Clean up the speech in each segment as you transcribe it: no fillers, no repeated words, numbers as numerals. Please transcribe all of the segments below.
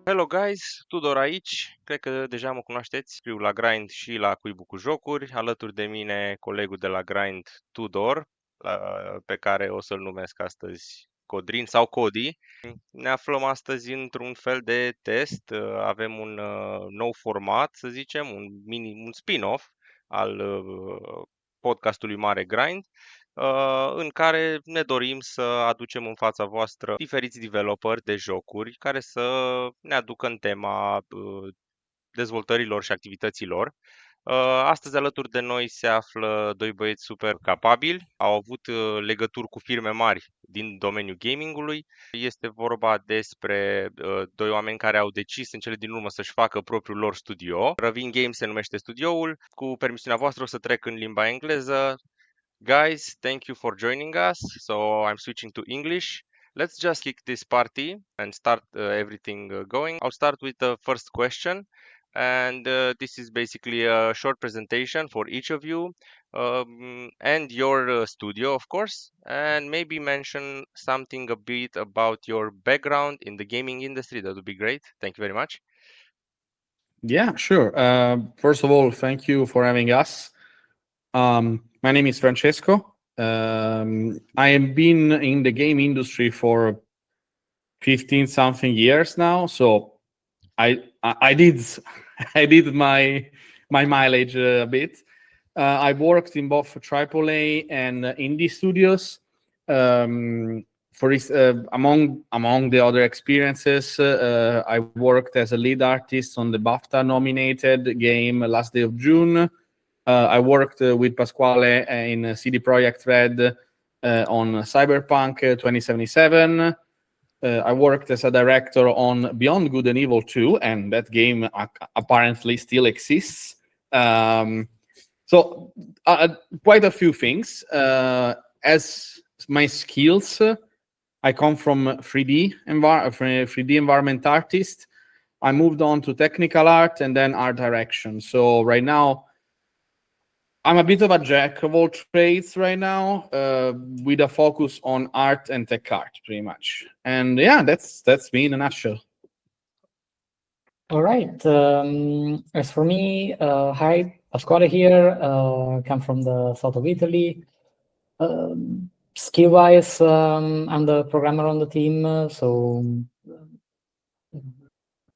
Hello guys, Tudor aici, cred că deja mă cunoașteți, scriu la Grind și la Cuibul cu Jocuri, alături de mine colegul de la Grind, Tudor, pe care o să-l numesc astăzi Codrin sau Cody. Ne aflăm astăzi într-un fel de test, avem un nou format, să zicem, un spin-off al podcastului Mare Grind, în care ne dorim să aducem în fața voastră diferiți developeri de jocuri care să ne aducă în tema dezvoltărilor și activităților. Astăzi alături de noi se află doi băieți super capabili, au avut legături cu firme mari din domeniul gamingului. Este vorba despre doi oameni care au decis în cele din urmă să-și facă propriul lor studio. Ravine Games se numește studioul. Cu permisiunea voastră o să trec în limba engleză. Guys, thank you for joining us. So I'm switching to English. Let's just kick this party and start everything going. I'll start with the first question. And this is basically a short presentation for each of you and your studio, of course, and maybe mention something a bit about your background in the gaming industry. That would be great. Thank you very much. Yeah, sure. First of all, thank you for having us. My name is Francesco. I have been in the game industry for 15 something years now, so I did my mileage a bit. I worked in both AAA and indie studios. Among the other experiences, I worked as a lead artist on the BAFTA-nominated game Last Day of June. I worked with Pasquale in CD Projekt Red on Cyberpunk 2077. I worked as a director on Beyond Good and Evil 2, and that game apparently still exists. So quite a few things. As my skills, I come from 3D environment artist. I moved on to technical art and then art direction. So right now, I'm a bit of a jack of all trades right now, with a focus on art and tech art, pretty much. And yeah, that's me in a nutshell. All right. As for me, hi, Pasquale here. Come from the south of Italy. Skill-wise, I'm the programmer on the team, so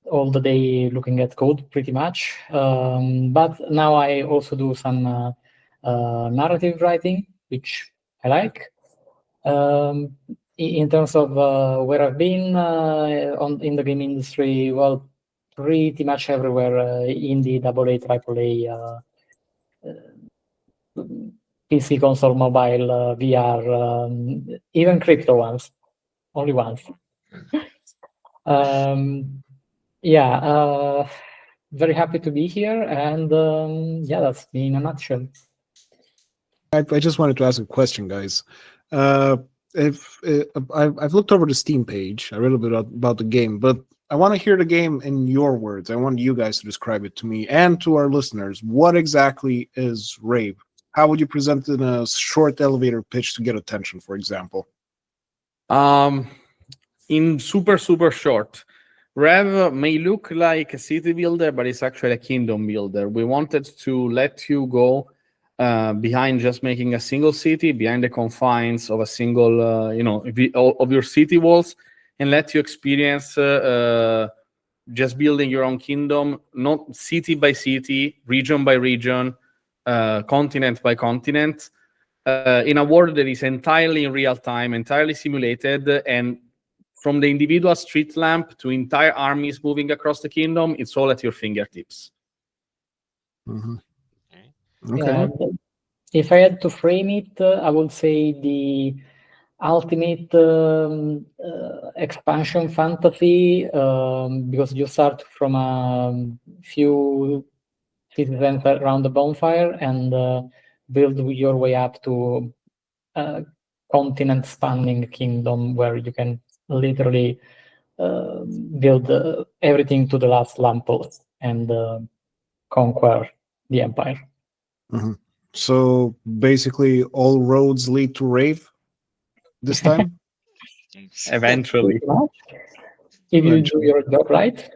all the day looking at code, pretty much. But now I also do some narrative writing, which I like. In terms of where I've been in the game industry, well, pretty much everywhere, indie, AA, AAA, PC, console, mobile, VR, even crypto ones, only once. Yeah, very happy to be here, and yeah, that's me in a nutshell. I just wanted to ask a question, guys. I've looked over the Steam page, I read a bit about the game, but I want to hear the game in your words. I want you guys to describe it to me and to our listeners. What exactly is Rave? How would you present it in a short elevator pitch to get attention, for example? In super short, Rev may look like a city builder, but it's actually a kingdom builder. We wanted to let you go behind just making a single city, behind the confines of a single, of your city walls, and let you experience just building your own kingdom, not city by city, region by region, continent by continent, in a world that is entirely in real time, entirely simulated, and from the individual street lamp to entire armies moving across the kingdom, it's all at your fingertips. Mm-hmm. Okay. Yeah, if I had to frame it, I would say the ultimate expansion fantasy, because you start from a few citizens around the bonfire and build your way up to a continent-spanning kingdom where you can literally build everything to the last lamppost and conquer the empire. Mm-hmm. So basically, all roads lead to Rave this time? Eventually. if you do your job right.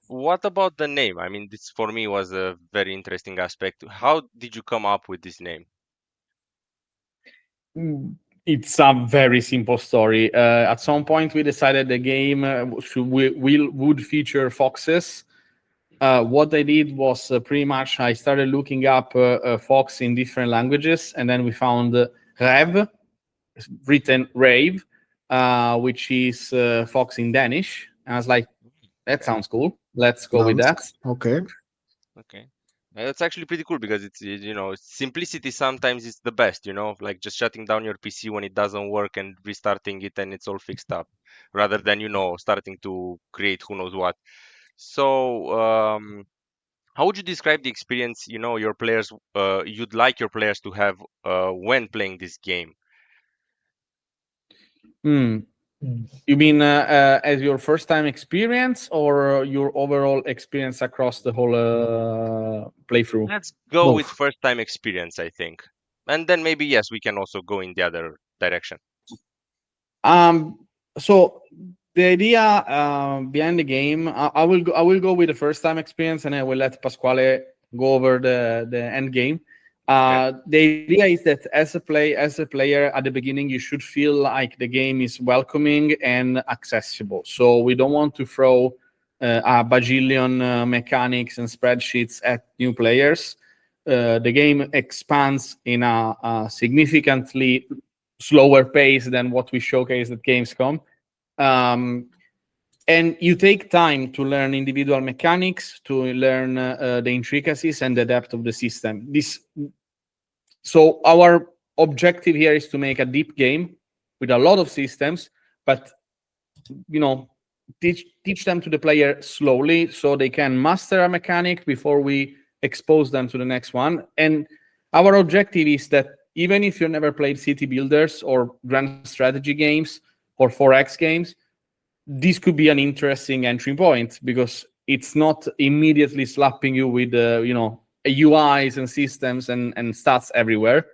What about the name? I mean, this for me was a very interesting aspect. How did you come up with this name? It's a very simple story. At some point, we decided the game would feature foxes. What I did was pretty much I started looking up fox in different languages, and then we found Rev, written rave, which is fox in Danish. And I was like, that sounds cool. Let's go with that. Okay. Okay. It's actually pretty cool because it's, simplicity sometimes is the best, like just shutting down your PC when it doesn't work and restarting it and it's all fixed up, rather than, starting to create who knows what. So, how would you describe the experience, your players, you'd like your players to have when playing this game? You mean as your first time experience or your overall experience across the whole playthrough? Let's go Both. with first time experience, I think. And then maybe, yes, we can also go in the other direction. So the idea behind the game, I will go with the first time experience, and I will let Pasquale go over the end game. The idea is that as a player at the beginning, you should feel like the game is welcoming and accessible. So we don't want to throw a bajillion mechanics and spreadsheets at new players. The game expands in a significantly slower pace than what we showcased at Gamescom. And you take time to learn individual mechanics, to learn the intricacies and the depth of the system. So our objective here is to make a deep game with a lot of systems, but teach them to the player slowly so they can master a mechanic before we expose them to the next one. And our objective is that even if you've never played city builders or grand strategy games or 4X games, this could be an interesting entry point because it's not immediately slapping you with UIs and systems and stats everywhere.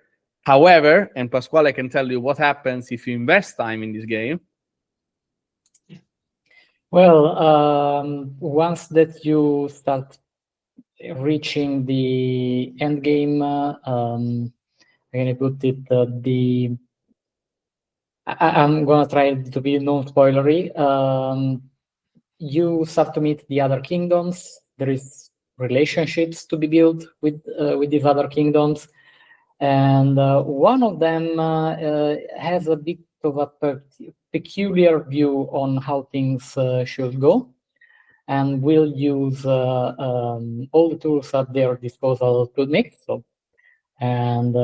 However, and Pasquale can tell you what happens if you invest time in this game. Well, once that you start reaching the end game, I'm gonna put it I'm gonna try to be non-spoilery. You start to meet the other kingdoms. There is relationships to be built with these other kingdoms, and one of them has a bit of a peculiar view on how things should go, and will use all the tools at their disposal to make so. And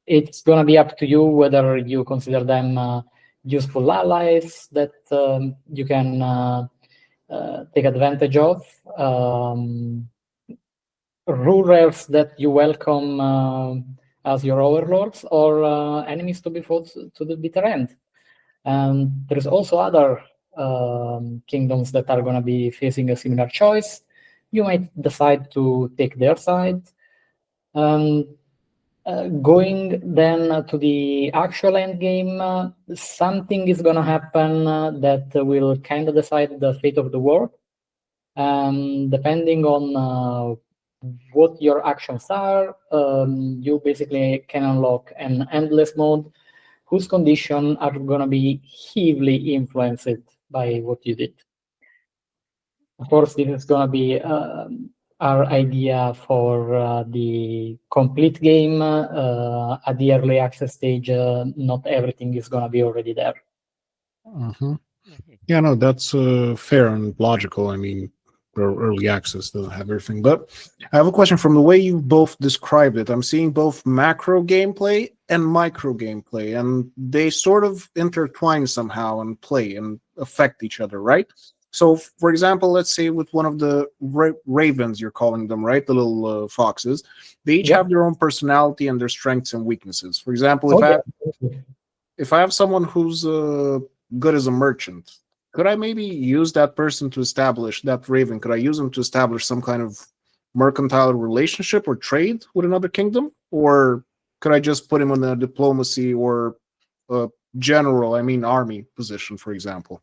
it's going to be up to you whether you consider them useful allies that you can take advantage of, rulers that you welcome as your overlords, or enemies to be fought to the bitter end. And there's also other kingdoms that are going to be facing a similar choice. You might decide to take their side. Going then to the actual end game, something is going to happen that will kind of decide the fate of the war. Depending on what your actions are, you basically can unlock an endless mode whose conditions are going to be heavily influenced by what you did. Of course, this is going to be our idea for the complete game. At the early access stage, not everything is going to be already there. Yeah, no, that's fair and logical. I mean, early access doesn't have everything. But I have a question from the way you both described it. I'm seeing both macro gameplay and micro gameplay, and they sort of intertwine somehow and play and affect each other, right? So, for example, let's say with one of the ravens, you're calling them, right? The little foxes. They each have their own personality and their strengths and weaknesses. For example, if I have someone who's good as a merchant, could I maybe use that person to establish that raven? Could I use them to establish some kind of mercantile relationship or trade with another kingdom? Or could I just put him on a diplomacy or general, I mean army position, for example?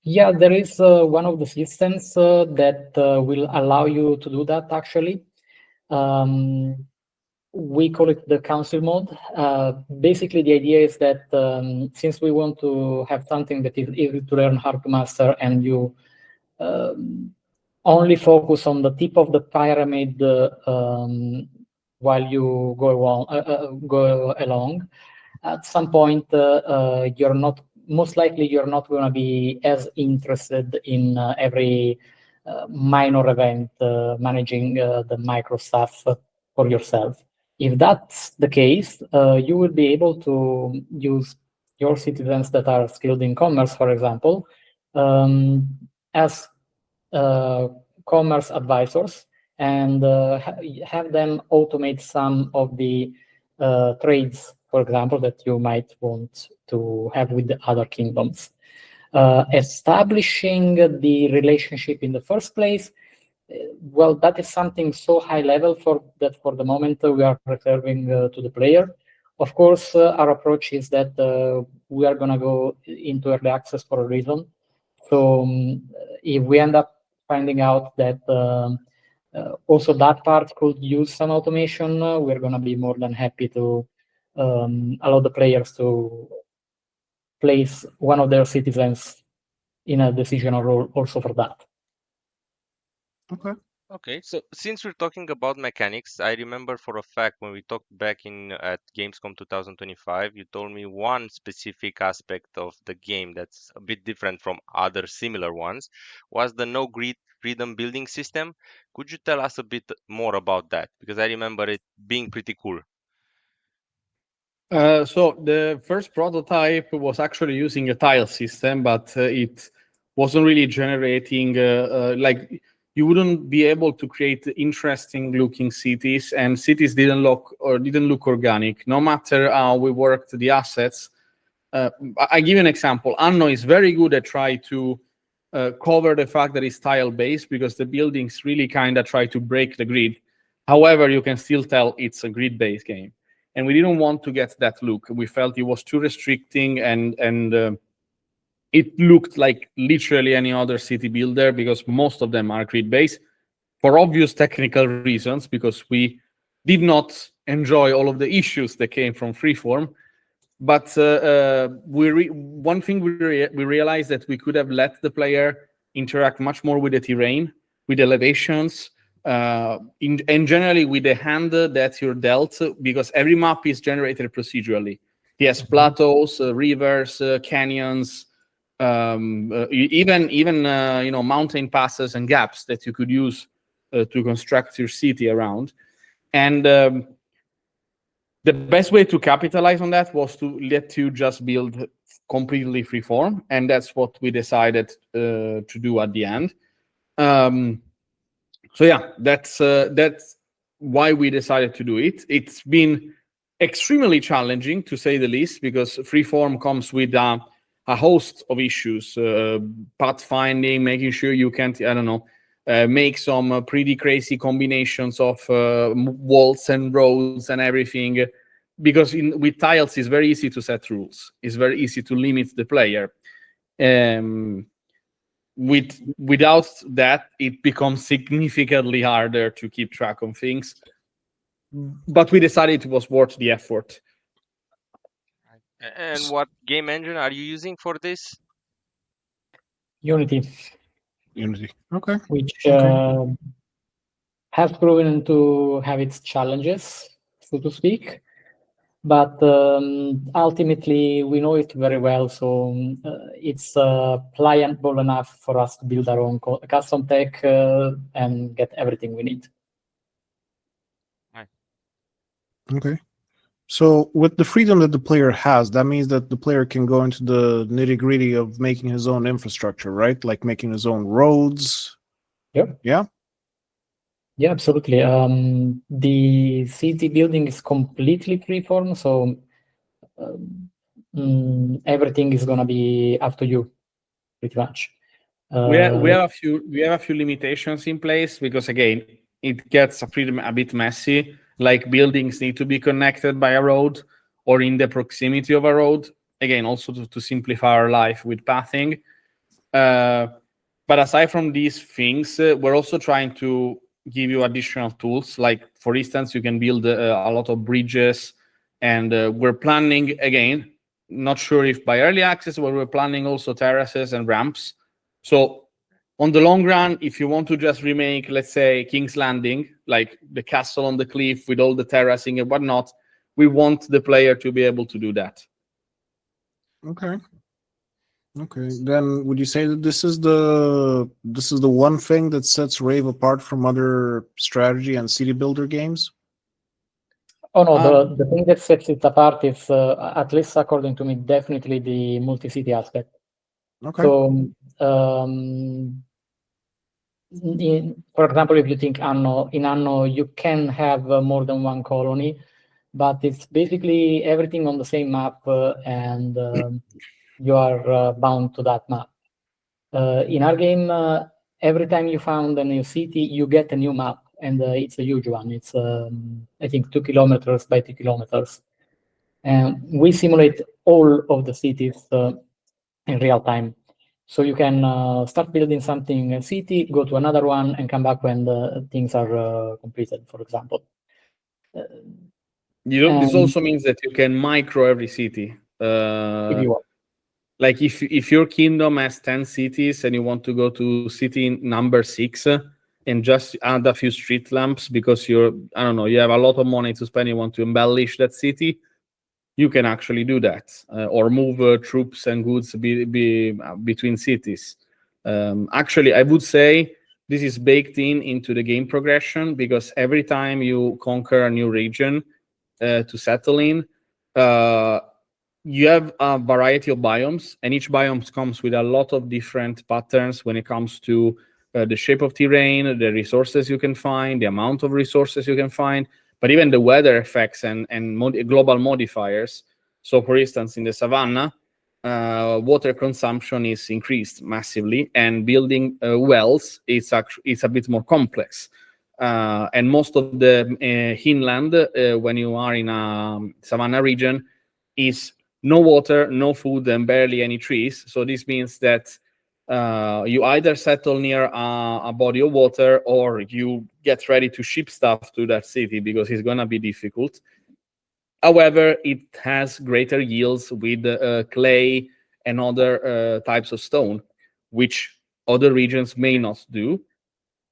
Yeah, there is one of the systems that will allow you to do that, actually. We call it the council mode. Basically, the idea is that since we want to have something that is easy to learn, hard to master, and you only focus on the tip of the pyramid while you go along, at some point you're not, most likely you're not going to be as interested in every minor event, managing the micro stuff for yourself. If that's the case, you will be able to use your citizens that are skilled in commerce, for example, as commerce advisors, and have them automate some of the trades, for example, that you might want to have with the other kingdoms. Establishing the relationship in the first place, well, that is something so high level that for the moment we are reserving to the player. Of course, our approach is that we are going to go into early access for a reason. So if we end up finding out that also that part could use some automation, we're going to be more than happy to allow the players to place one of their citizens in a decisional role also for that. Okay, so since we're talking about mechanics, I remember for a fact when we talked back at Gamescom 2025, you told me one specific aspect of the game that's a bit different from other similar ones was the no grid freedom building system. Could you tell us a bit more about that? Because I remember it being pretty cool. So the first prototype was actually using a tile system, but it wasn't really generating like you wouldn't be able to create interesting looking cities, and cities didn't look organic, no matter how we worked the assets. I give you an example. Anno is very good at trying to cover the fact that it's tile based, because the buildings really kind of try to break the grid. However, you can still tell it's a grid based game, and we didn't want to get that look. We felt it was too restricting, and it looked like literally any other city builder, because most of them are grid-based for obvious technical reasons, because we did not enjoy all of the issues that came from freeform. But one thing we realized that we could have let the player interact much more with the terrain, with elevations, and generally with the hand that you're dealt, because every map is generated procedurally. Yes, plateaus, rivers, canyons, even mountain passes and gaps that you could use to construct your city around. And the best way to capitalize on that was to let you just build completely freeform, and that's what we decided to do at the end. So yeah, that's why we decided to do it. It's been extremely challenging, to say the least, because freeform comes with a host of issues, pathfinding, making sure you can't, make some pretty crazy combinations of walls and roads and everything. Because with tiles, it's very easy to set rules. It's very easy to limit the player. Without that, it becomes significantly harder to keep track of things. But we decided it was worth the effort. And what game engine are you using for this? Unity. Okay. Which has proven to have its challenges, so to speak. But ultimately, we know it very well, so it's pliable enough for us to build our own custom tech and get everything we need. Okay. So with the freedom that the player has, that means that the player can go into the nitty-gritty of making his own infrastructure, right? Like making his own roads. Yep. Yeah? Yeah, absolutely. The city building is completely freeform, so everything is going to be up to you, pretty much. We have a few limitations in place, because again, it gets a bit messy. Like buildings need to be connected by a road or in the proximity of a road, again, also to simplify our life with pathing. But aside from these things, we're also trying to give you additional tools. Like, for instance, you can build a lot of bridges, and we're planning, again, not sure if by early access, but we're planning also terraces and ramps. So on the long run, if you want to just remake, let's say, King's Landing, like the castle on the cliff with all the terracing and whatnot, we want the player to be able to do that. Okay. Okay. Then would you say that this is the one thing that sets Rave apart from other strategy and city builder games? Oh no, the thing that sets it apart is, at least according to me, definitely the multi-city aspect. Okay. So, for example, if you think Anno, in Anno, you can have more than one colony, but it's basically everything on the same map, and you are bound to that map. In our game, every time you found a new city, you get a new map, and it's a huge one. It's, I think, 2 kilometers by 2 kilometers. And we simulate all of the cities in real time. So you can start building something, a city, go to another one, and come back when the things are completed, for example. This also means that you can micro every city. If you want. Like if your kingdom has 10 cities and you want to go to city number 6 and just add a few street lamps because you have a lot of money to spend, you want to embellish that city, you can actually do that, or move troops and goods between cities. Actually, I would say this is baked into the game progression, because every time you conquer a new region to settle in, you have a variety of biomes, and each biome comes with a lot of different patterns when it comes to the shape of terrain, the resources you can find, the amount of resources you can find, but even the weather effects and global modifiers. So, for instance, in the savannah, water consumption is increased massively, and building wells is a bit more complex. And most of the inland, when you are in a savannah region, is no water, no food, and barely any trees. So this means that you either settle near a body of water, or you get ready to ship stuff to that city, because it's going to be difficult. However, it has greater yields with clay and other types of stone, which other regions may not do.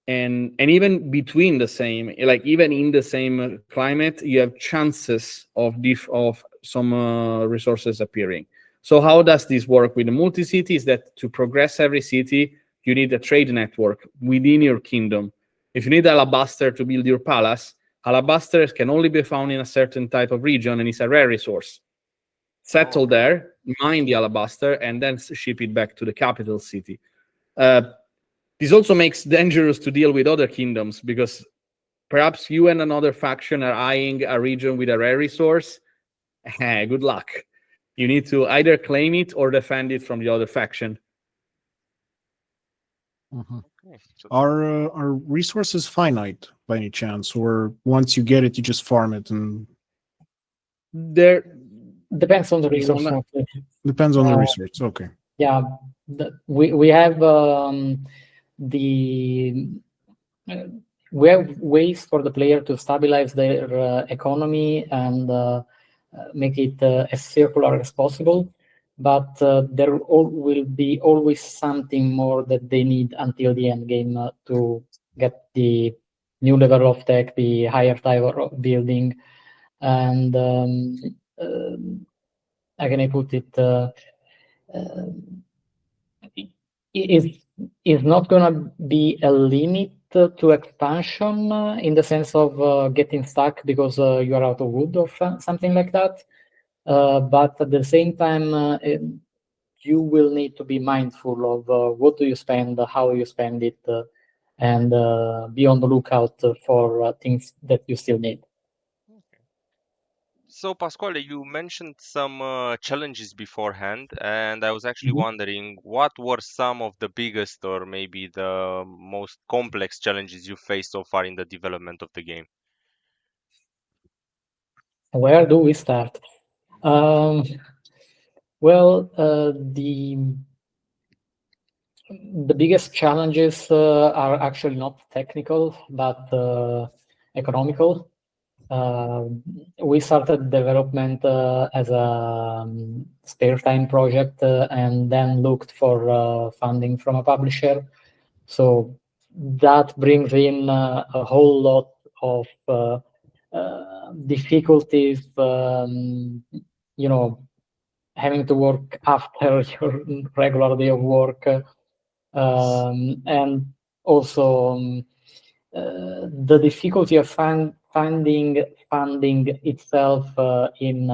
And even between the same, like even in the same climate, you have chances of some resources appearing. So how does this work with the multi-city? Is that to progress every city, you need a trade network within your kingdom. If you need alabaster to build your palace, alabaster can only be found in a certain type of region, and it's a rare resource. Settle there, mine the alabaster, and then ship it back to the capital city. This also makes dangerous to deal with other kingdoms, because perhaps you and another faction are eyeing a region with a rare resource. Good luck. You need to either claim it or defend it from the other faction. Mm-hmm. Are resources finite by any chance, or once you get it, you just farm it? And there depends on the resource. Depends on the resource. Okay. Yeah, we have we have ways for the player to stabilize their economy and make it as circular as possible, but there will be always something more that they need until the end game to get the new level of tech, the higher tower of building, and how can I put it? Is not going to be a limit to expansion in the sense of getting stuck because you are out of wood or something like that. But at the same time, you will need to be mindful of what do you spend, how you spend it, and be on the lookout for things that you still need. So, Pasquale, you mentioned some challenges beforehand, and I was actually wondering what were some of the biggest or maybe the most complex challenges you faced so far in the development of the game? Where do we start? Well, the biggest challenges are actually not technical, but economical. We started development as a spare time project and then looked for funding from a publisher. So that brings in a whole lot of difficulties, having to work after your regular day of work, and also the difficulty of finding funding itself in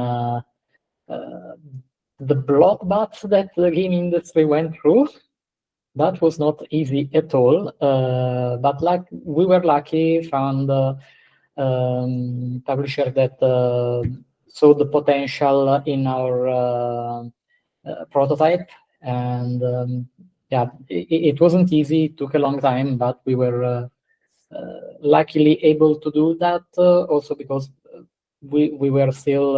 the bloodbath that the game industry went through. That was not easy at all, but we were lucky, found a publisher that saw the potential in our prototype, and it wasn't easy. It took a long time, but we were luckily able to do that, also because we were still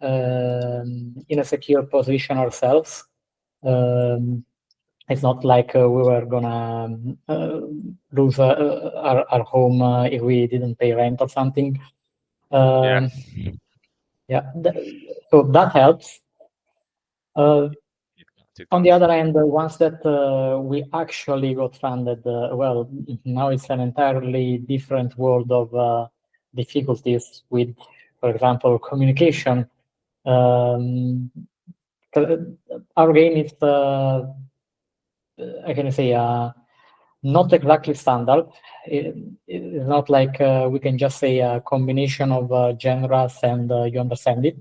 in a secure position ourselves. It's not like we were gonna lose our home if we didn't pay rent or something. So that helps. On the other hand, once that we actually got funded, well, now it's an entirely different world of difficulties with, for example, communication. Our game is, I can say, not exactly standard. It's not like we can just say a combination of genres and you understand it.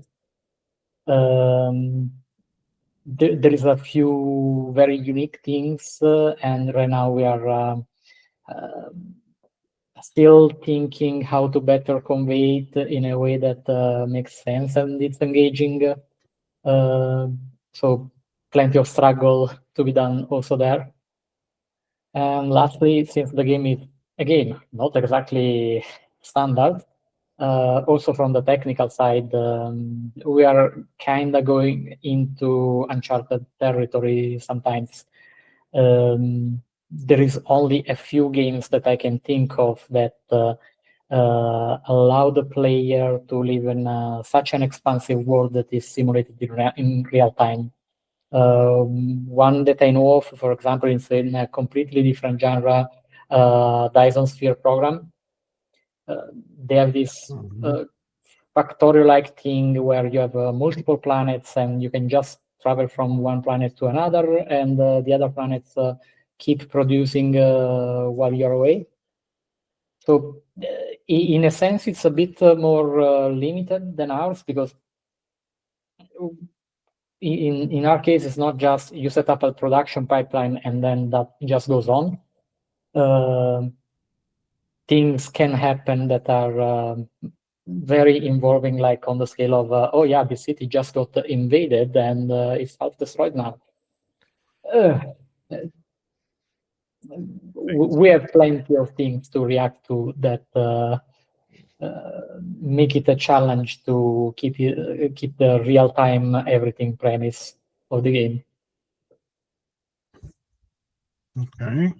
There is a few very unique things, and right now we are still thinking how to better convey it in a way that makes sense and it's engaging. So plenty of struggle to be done also there. And lastly, since the game is, again, not exactly standard, also from the technical side, we are kind of going into uncharted territory sometimes. There is only a few games that I can think of that allow the player to live in such an expansive world that is simulated in real time. One that I know of, for example, is in a completely different genre, Dyson Sphere program. They have this factorio-like thing where you have multiple planets and you can just travel from one planet to another, and the other planets keep producing while you're away. So in a sense, it's a bit more limited than ours, because in our case, it's not just you set up a production pipeline and then that just goes on. Things can happen that are very involving, like on the scale of, oh yeah, the city just got invaded and it's self-destroyed now. We have plenty of things to react to that make it a challenge to keep the real-time everything premise of the game. Okay.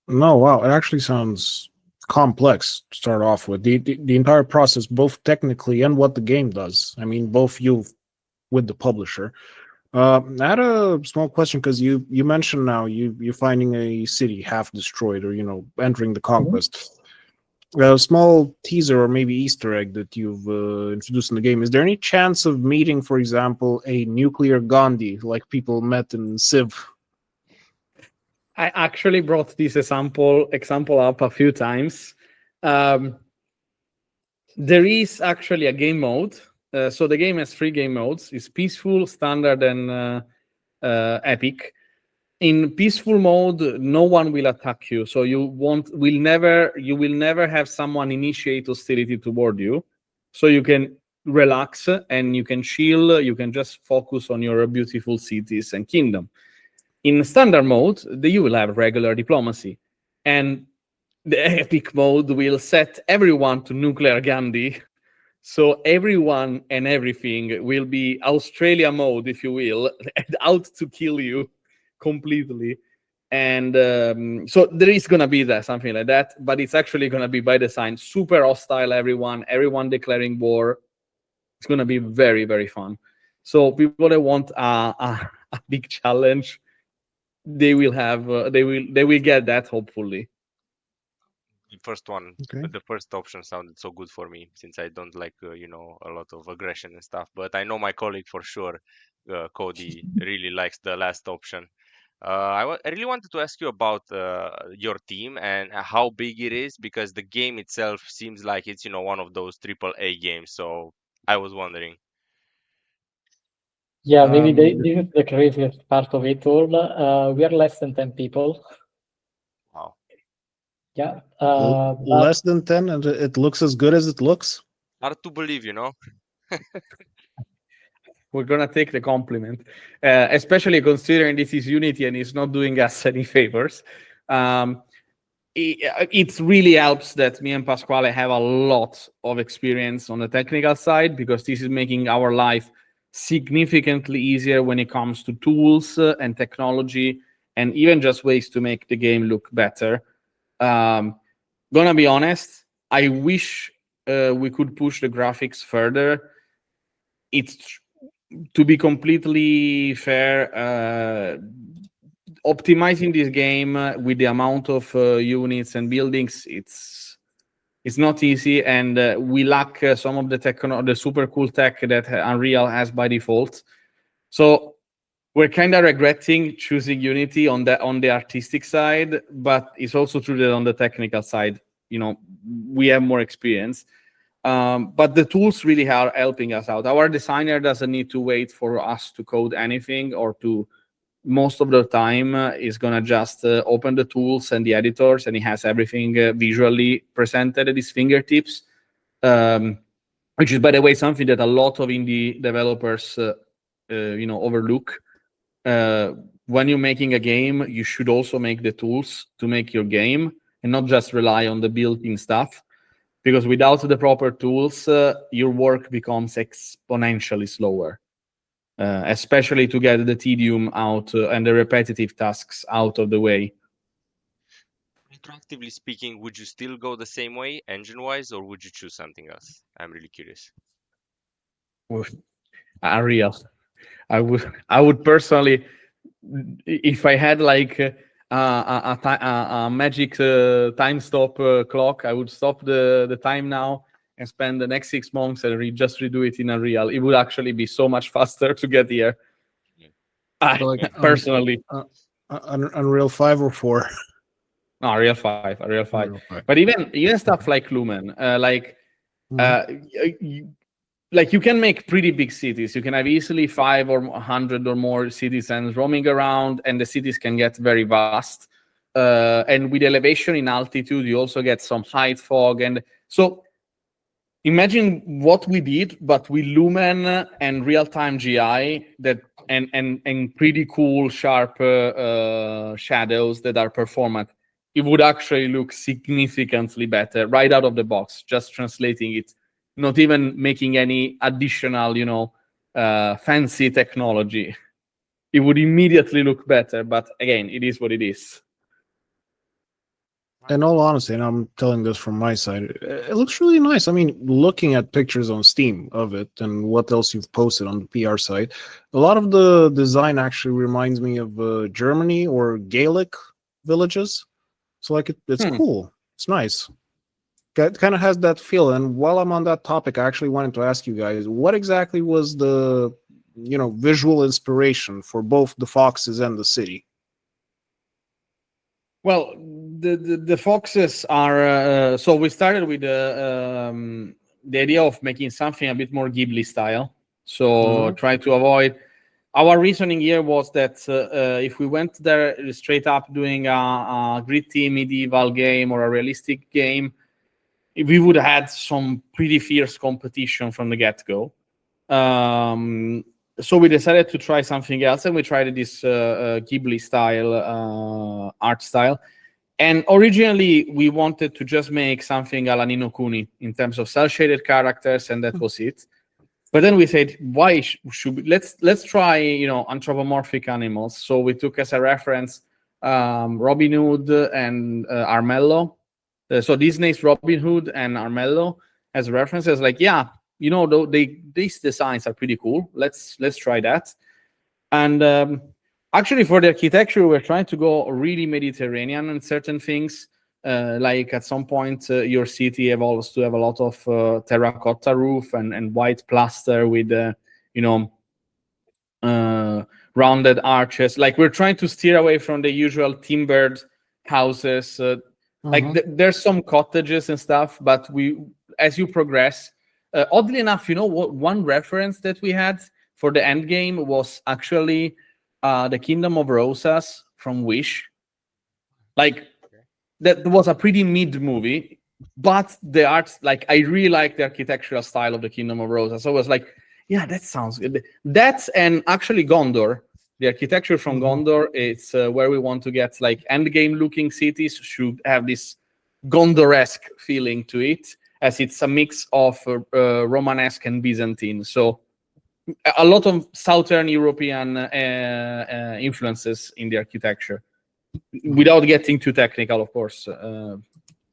No, wow, it actually sounds complex to start off with. The entire process, both technically and what the game does. I mean, both you with the publisher. I had a small question, because you mentioned now you're finding a city half destroyed, or entering the conquest. A small teaser or maybe Easter egg that you've introduced in the game. Is there any chance of meeting, for example, a nuclear Gandhi like people met in Civ? I actually brought this example up a few times. There is actually a game mode. So the game has 3 game modes. It's peaceful, standard, and epic. In peaceful mode, no one will attack you. So you will never have someone initiate hostility toward you. So you can relax and you can chill. You can just focus on your beautiful cities and kingdom. In standard mode, you will have regular diplomacy, and the epic mode will set everyone to nuclear Gandhi. So everyone and everything will be Australia mode, if you will, and out to kill you completely. And so there is going to be that, something like that, but it's actually going to be by design, super hostile, everyone declaring war. It's going to be very, very fun. So people that want a big challenge, they will get that, hopefully. The first one, Okay. the first option sounded so good for me, since I don't like a lot of aggression and stuff. But I know my colleague for sure, Cody, really likes the last option. I really wanted to ask you about your team and how big it is, because the game itself seems like it's one of those AAA games. So I was wondering. Yeah, maybe Um, this is the craziest part of it all. We are less than 10 people. Wow. Yeah. But less than 10, and it looks as good as it looks. Hard to believe, We're going to take the compliment, especially considering this is Unity and it's not doing us any favors. It really helps that me and Pasquale have a lot of experience on the technical side, because this is making our life significantly easier when it comes to tools and technology, and even just ways to make the game look better. Gonna be honest, I wish we could push the graphics further. It's, to be completely fair, optimizing this game with the amount of units and buildings, it's not easy, and we lack some of the super cool tech that Unreal has by default. So we're kind of regretting choosing Unity on the artistic side, but it's also true that on the technical side, we have more experience. But the tools really are helping us out. Our designer doesn't need to wait for us to code anything, or to, most of the time, is going to just open the tools and the editors, and he has everything visually presented at his fingertips, which is, by the way, something that a lot of indie developers overlook. When you're making a game, you should also make the tools to make your game, and not just rely on the built-in stuff. Because without the proper tools, your work becomes exponentially slower, especially to get the tedium out and the repetitive tasks out of the way. Retroactively speaking, would you still go the same way, engine-wise, or would you choose something else? I'm really curious. Unreal. I would personally, if I had like a magic time stop clock, I would stop the time now and spend the next 6 months and just redo it in Unreal. It would actually be so much faster to get here. So like, Personally. Unreal 5 or 4? No, Unreal 5. Unreal 5. But even stuff like Lumen, you can make pretty big cities. You can have easily 5 or 100 or more citizens roaming around, and the cities can get very vast. And with elevation in altitude, you also get some height fog. And so imagine what we did, but with Lumen and real-time GI and pretty cool, sharp shadows that are performant. It would actually look significantly better right out of the box, just translating it, not even making any additional, fancy technology. It would immediately look better, but again, it is what it is. In all honesty, and I'm telling this from my side, it looks really nice. I mean, looking at pictures on Steam of it and what else you've posted on the PR site, a lot of the design actually reminds me of Germany or Gaelic villages. So like it's cool. It's nice. It kind of has that feel. And while I'm on that topic, I actually wanted to ask you guys, what exactly was the visual inspiration for both the foxes and the city? Well, the foxes are so we started with the idea of making something a bit more Ghibli style. So try to avoid. Our reasoning here was that if we went there straight up doing a gritty medieval game or a realistic game, we would have had some pretty fierce competition from the get-go. So we decided to try something else, and we tried this Ghibli style art style. And originally, we wanted to just make something a la Ni no Kuni in terms of cel-shaded characters, and that was it. But then we said, why should we, let's try, anthropomorphic animals. So we took as a reference Robin Hood and Armello. So Disney's Robin Hood and Armello as references. Like, yeah, these designs are pretty cool. Let's try that. And actually, for the architecture, we're trying to go really Mediterranean in certain things. Like at some point, your city evolves to have a lot of terracotta roof and white plaster with, rounded arches. Like, we're trying to steer away from the usual timbered houses. Like there's some cottages and stuff, but as you progress, oddly enough, one reference that we had for the end game was actually the Kingdom of Rosas from Wish. Like, that was a pretty mid movie, but the art, like, I really like the architectural style of the Kingdom of Rosas. So I was like, yeah, that sounds good. That's, and actually Gondor, the architecture from Gondor, it's where we want to get, like, end game looking cities should have this Gondor-esque feeling to it, as it's a mix of Romanesque and Byzantine. So a lot of Southern European influences in the architecture, without getting too technical, of course,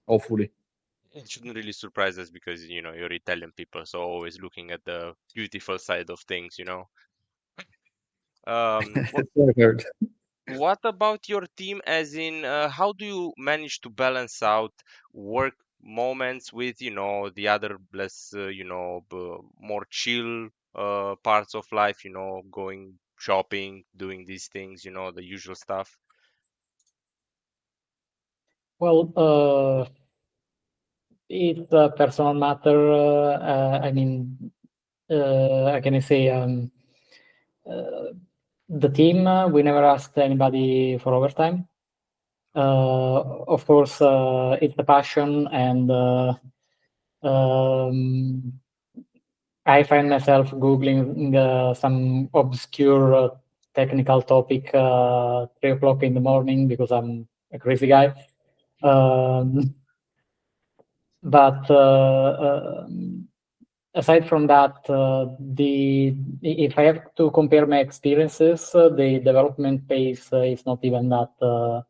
hopefully. It shouldn't really surprise us because, you're Italian people, so always looking at the beautiful side of things, What about your team, as in, how do you manage to balance out work moments with, the other less, more chill parts of life, going shopping, doing these things, the usual stuff? Well, it's a personal matter. I mean, how can I say? The team, we never asked anybody for overtime. Of course, it's a passion, and I find myself Googling some obscure technical topic 3 o'clock in the morning because I'm a crazy guy. But aside from that, if I have to compare my experiences, the development pace is not even that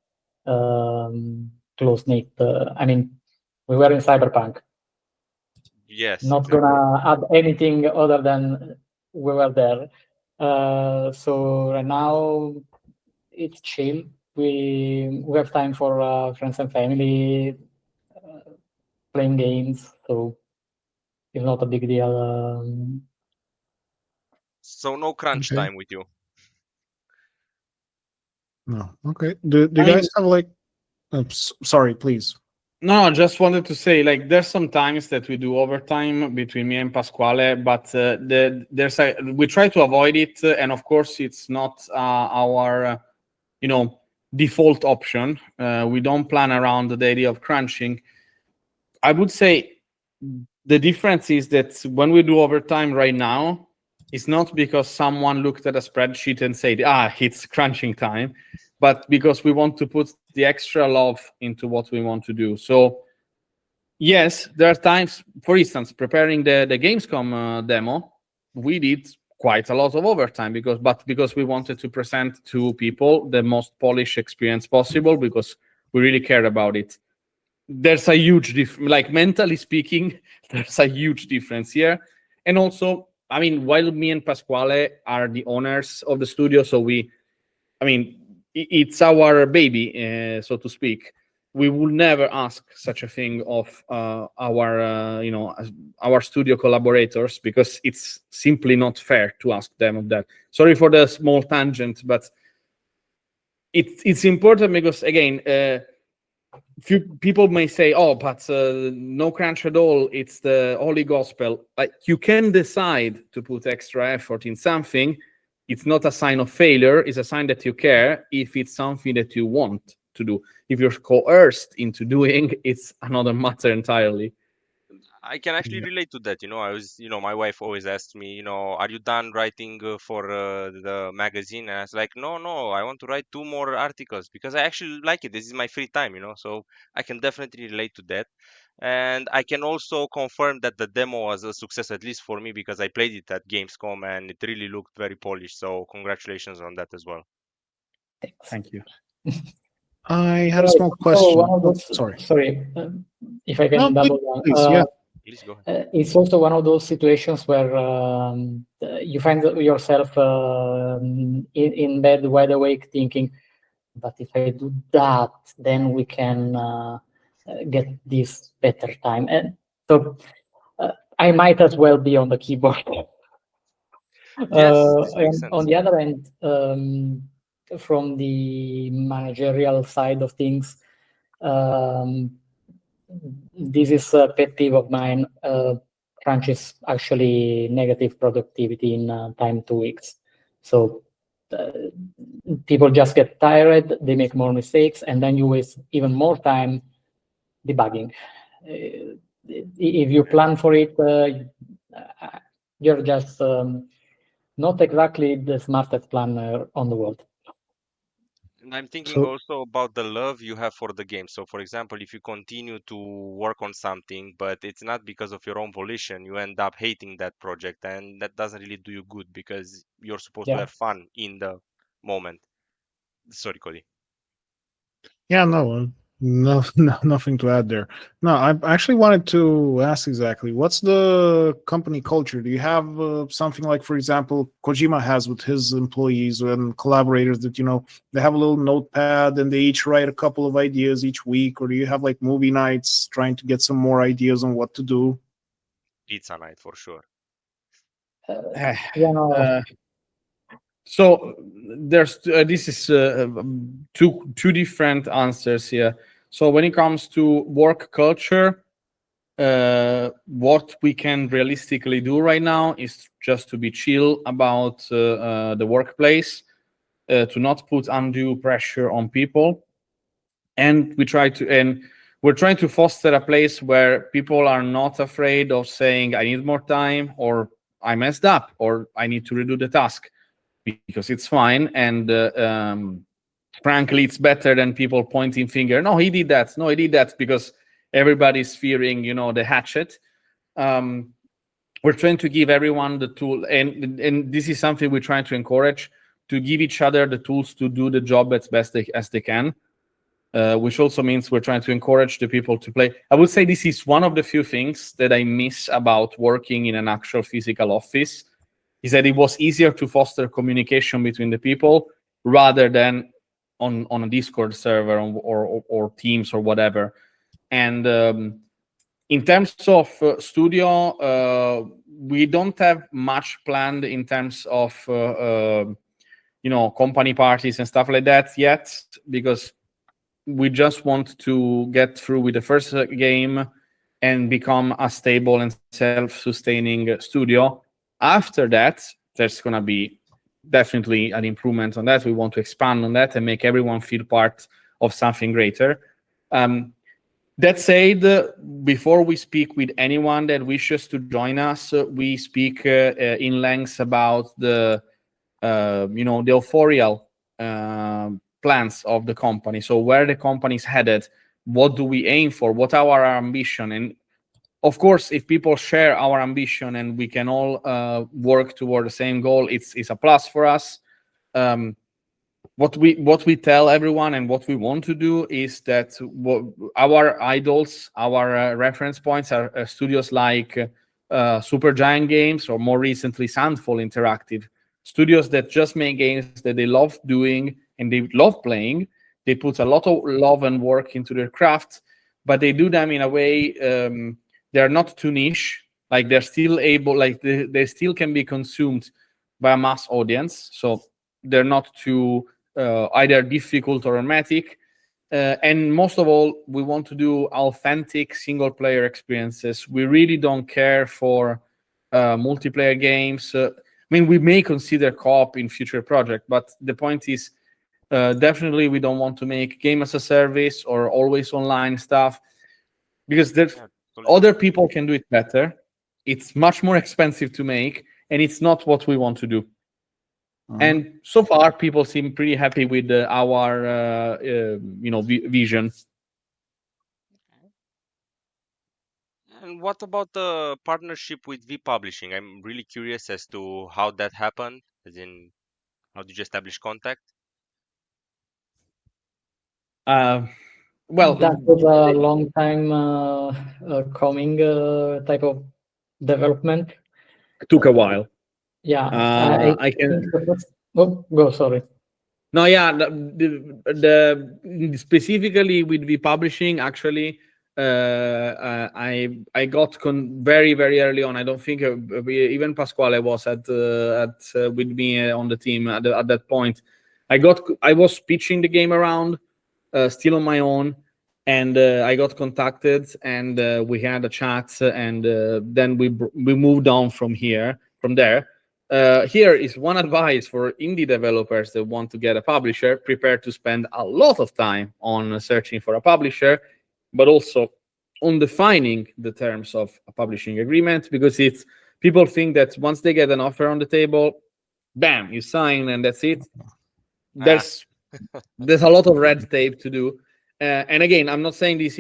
close-knit. I mean, we were in Cyberpunk. Yes. Not gonna add anything other than we were there. So right now it's chill. We have time for friends and family, playing games. So it's not a big deal. So no crunch time with you? No. Okay. Do you guys have like? Sorry, please. No, I just wanted to say, like, there's some times that we do overtime between me and Pasquale, but we try to avoid it, and of course, it's not our default option. We don't plan around the idea of crunching. I would say the difference is that when we do overtime right now, it's not because someone looked at a spreadsheet and said, it's crunching time, but because we want to put the extra love into what we want to do. So yes, there are times, for instance, preparing the Gamescom demo, we did quite a lot of overtime because we wanted to present to people the most polished experience possible, because we really cared about it. There's a huge difference, like, mentally speaking, there's a huge difference here. And also, I mean, while me and Pasquale are the owners of the studio, so it's our baby, so to speak. We will never ask such a thing of our studio collaborators, because it's simply not fair to ask them of that. Sorry for the small tangent, but it's important because, again, few people may say, but no crunch at all, it's the holy gospel. Like, you can decide to put extra effort in something. It's not a sign of failure, it's a sign that you care if it's something that you want to do. If you're coerced into doing, it's another matter entirely. I can actually relate to that. My wife always asks me, are you done writing for the magazine? And I was like, no, I want to write 2 more articles because I actually like it. This is my free time, so I can definitely relate to that. And I can also confirm that the demo was a success, at least for me, because I played it at Gamescom and it really looked very polished. So congratulations on that as well. Thank you. I had a small question. one of those, sorry. If I can No, double down. please, yeah. Please go ahead. It's also one of those situations where you find yourself in bed, wide awake, thinking, but if I do that, then we can get this better time. And so I might as well be on the keyboard. Yes, this makes sense. On the other end, from the managerial side of things, this is a pet peeve of mine. Crunch is actually negative productivity in time 2 weeks. So people just get tired, they make more mistakes, and then you waste even more time debugging. If you plan for it, you're just not exactly the smartest planner on the world. And I'm thinking also about the love you have for the game. So, for example, if you continue to work on something, but it's not because of your own volition, you end up hating that project, and that doesn't really do you good because you're supposed to have fun in the moment. Sorry, Cody. Yeah, no, nothing to add there. No, I actually wanted to ask exactly what's the company culture? Do you have something like, for example, Kojima has with his employees and collaborators that, they have a little notepad and they each write a couple of ideas each week? Or do you have like movie nights trying to get some more ideas on what to do? Pizza night for sure. So there's this is two different answers here. So when it comes to work culture, what we can realistically do right now is just to be chill about the workplace, to not put undue pressure on people, and we're trying to foster a place where people are not afraid of saying, I need more time, or I messed up, or I need to redo the task, because it's fine. And frankly, it's better than people pointing finger. No, he did that. No, he did that, because everybody's fearing, the hatchet. We're trying to give everyone the tool, and this is something we're trying to encourage, to give each other the tools to do the job as best as they can. Which also means we're trying to encourage the people to play. I would say this is one of the few things that I miss about working in an actual physical office, is that it was easier to foster communication between the people rather than on a Discord server or Teams or whatever. And in terms of studio, we don't have much planned in terms of company parties and stuff like that yet, because we just want to get through with the first game and become a stable and self-sustaining studio. After that, there's going to be definitely an improvement on that. We want to expand on that and make everyone feel part of something greater. That said, before we speak with anyone that wishes to join us, we speak in length about the authorial plans of the company. So where the company is headed, what do we aim for, what are our ambition? And of course, if people share our ambition and we can all work toward the same goal, it's a plus for us. What we tell everyone and what we want to do is that our idols, our reference points are studios like Supergiant Games, or more recently Sandfall Interactive, studios that just make games that they love doing and they love playing. They put a lot of love and work into their craft, but they do them in a way they're not too niche. Like they're still able, like they still can be consumed by a mass audience. So they're not too either difficult or hermetic. And most of all, we want to do authentic single-player experiences. We really don't care for multiplayer games. We may consider co-op in future projects, but the point is, definitely we don't want to make game as a service or always online stuff, because Other people can do it better. It's much more expensive to make, and it's not what we want to do. And so far, people seem pretty happy with our vision. And what about the partnership with V Publishing? I'm really curious as to how that happened, as in how did you establish contact? Well, that was a long time coming type of development. it took a while. Yeah, I can. Oh, go. Sorry. No, yeah, the specifically with the publishing, actually, I got very early on. I don't think even Pasquale was at with me on the team at that point. I was pitching the game around, still on my own, and I got contacted, and we had a chat, and then we moved on from there. Here is one advice for indie developers that want to get a publisher: prepare to spend a lot of time on searching for a publisher, but also on defining the terms of a publishing agreement, because people think that once they get an offer on the table, bam, you sign and that's it. There's a lot of red tape to do. And again, I'm not saying this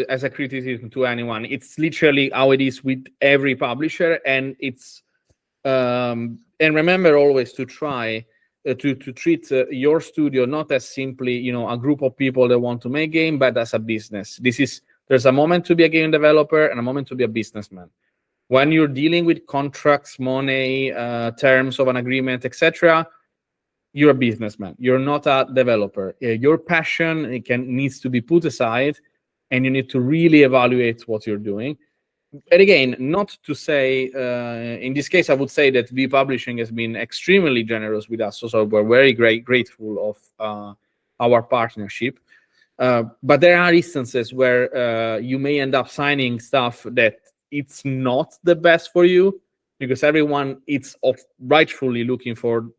as a criticism to anyone. It's literally how it is with every publisher, and it's and remember always to try to treat your studio not as simply a group of people that want to make game, but as a business. There's a moment to be a game developer and a moment to be a businessman. When you're dealing with contracts, money, terms of an agreement, etc., you're a businessman. You're not a developer. Your passion needs to be put aside, and you need to really evaluate what you're doing. And again, not to say, in this case, I would say that V Publishing has been extremely generous with us. So we're very grateful of our partnership. But there are instances where you may end up signing stuff that it's not the best for you, because everyone is rightfully looking for,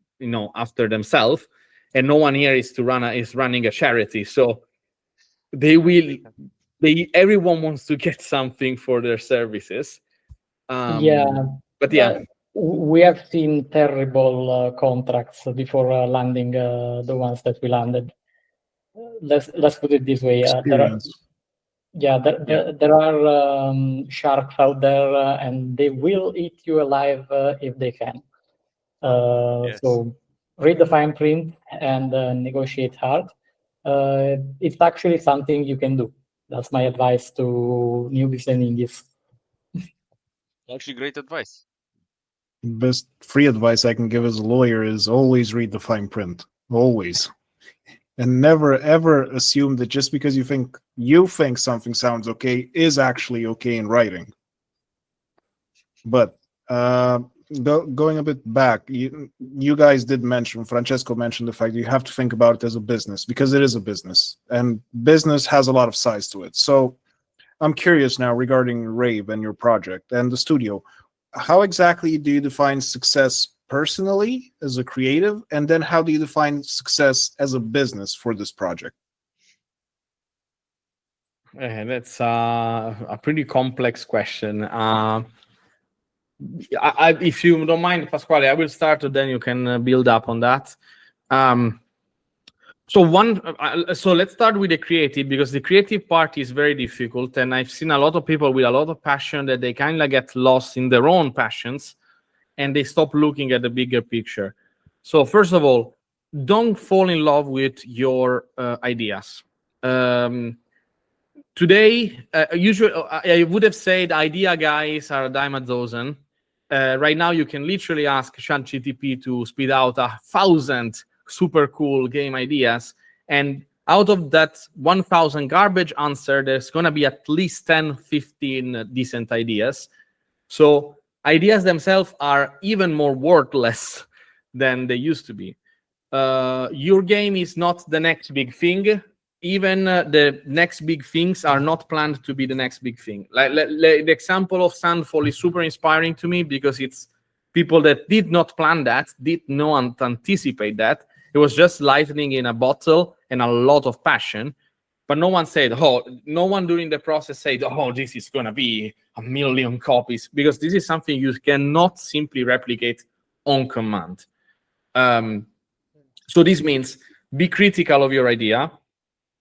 after themselves, and no one here is running a charity. So everyone wants to get something for their services. But yeah, we have seen terrible contracts before landing the ones that we landed. Let's put it this way. There are sharks out there, and they will eat you alive if they can. Yes. So read the fine print and negotiate hard. It's actually something you can do. That's my advice to newbies and indies. Actually, great advice. Best free advice I can give as a lawyer is always read the fine print. Always. And never ever assume that just because you think something sounds okay is actually okay in writing. But going a bit back, you guys did mention, Francesco mentioned the fact that you have to think about it as a business, because it is a business, and business has a lot of sides to it. So I'm curious now regarding Rave and your project and the studio. How exactly do you define success personally as a creative, and then how do you define success as a business for this project? That's a pretty complex question. If you don't mind, Pasquale, I will start, then you can build up on that. So let's start with the creative, because the creative part is very difficult, and I've seen a lot of people with a lot of passion that they kind of get lost in their own passions, and they stop looking at the bigger picture. So first of all, don't fall in love with your ideas. Today, usually I would have said idea guys are a dime a dozen. Right now, you can literally ask ChatGPT to spit out 1,000 super cool game ideas, and out of that 1,000 garbage answer, there's going to be at least 10, 15 decent ideas. So ideas themselves are even more worthless than they used to be. Your game is not the next big thing. Even the next big things are not planned to be the next big thing. Like the example of Sandfall is super inspiring to me, because it's people that did not plan that, did not anticipate that. It was just lightning in a bottle and a lot of passion. but no one during the process said, oh, this is going to be 1 million copies, because this is something you cannot simply replicate on command. So this means be critical of your idea.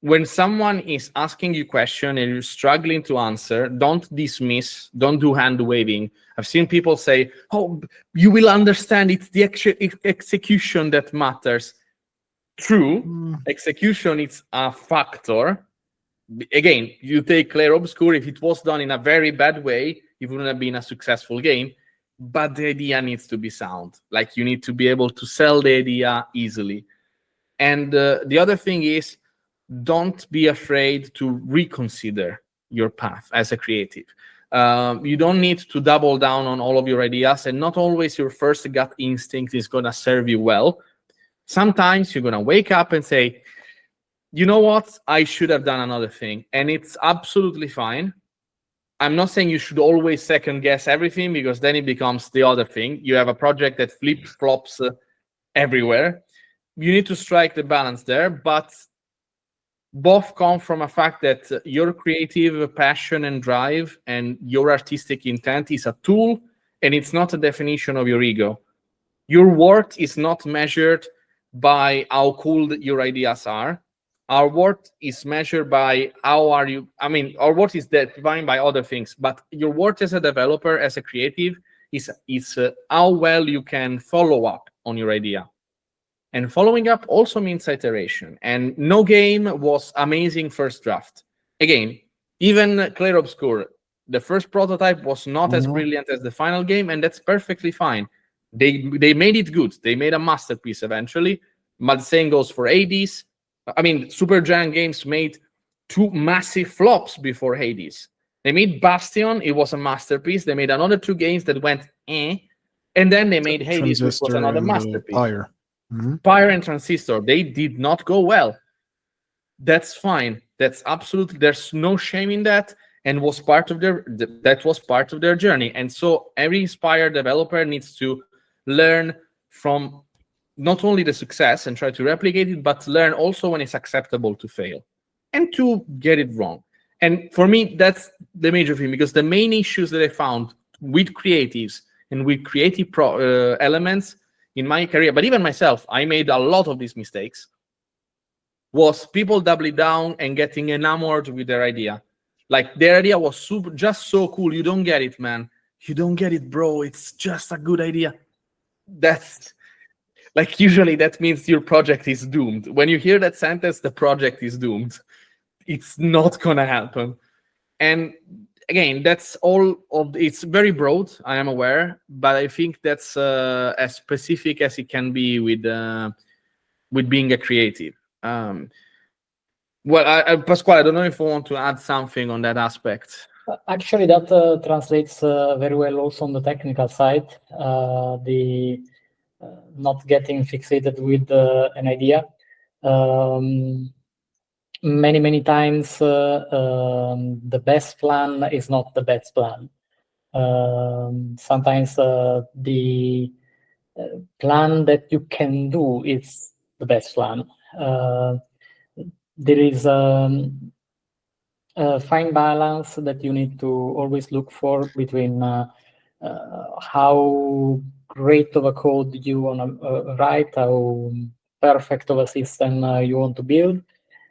When someone is asking you a question and you're struggling to answer, don't dismiss, don't do hand waving. I've seen people say, oh, you will understand, it's the execution that matters. True, execution is a factor. Again, you take Clair Obscur, if it was done in a very bad way, it wouldn't have been a successful game, but the idea needs to be sound. Like, you need to be able to sell the idea easily. And the other thing is, don't be afraid to reconsider your path as a creative. You don't need to double down on all of your ideas, and not always your first gut instinct is going to serve you well. Sometimes you're going to wake up and say, you know what, I should have done another thing. And it's absolutely fine. I'm not saying you should always second guess everything, because then it becomes the other thing. You have a project that flip-flops everywhere. You need to strike the balance there, but both come from a fact that your creative passion and drive and your artistic intent is a tool, and it's not a definition of your ego. Your worth is not measured by how cool your ideas are. Our worth is measured by how are you. I mean, our worth is defined by other things, but your worth as a developer, as a creative, is how well you can follow up on your idea. And following up also means iteration. And no game was amazing first draft. Again, even Clair Obscur, the first prototype was not as brilliant as the final game, and that's perfectly fine. They made it good. They made a masterpiece eventually. But the same goes for Hades. I mean, Supergiant Games made 2 massive flops before Hades. They made Bastion. It was a masterpiece. They made another 2 games that went eh. And then they made Hades, which was another masterpiece. Pyre and Transistor, they did not go well. That's fine. That's absolutely, there's no shame in that, and that was part of their journey. And so every inspired developer needs to learn from not only the success and try to replicate it, but learn also when it's acceptable to fail and to get it wrong. And for me, that's the major thing, because the main issues that I found with creatives and with creative elements in my career, but even myself, I made a lot of these mistakes, was people doubling down and getting enamored with their idea. Like, their idea was just so cool. You don't get it, man. You don't get it, bro. It's just a good idea. That's like, usually that means your project is doomed. When you hear that sentence, the project is doomed. It's not gonna happen. And again, that's all of it's very broad, I am aware, but I think that's as specific as it can be with being a creative. Well, Pasquale, I don't know if you want to add something on that aspect. Actually, that translates very well also on the technical side. The not getting fixated with an idea. Many times the best plan is not the best plan. Sometimes the plan that you can do is the best plan. There is a fine balance that you need to always look for between how great of a code you want to write, how perfect of a system you want to build,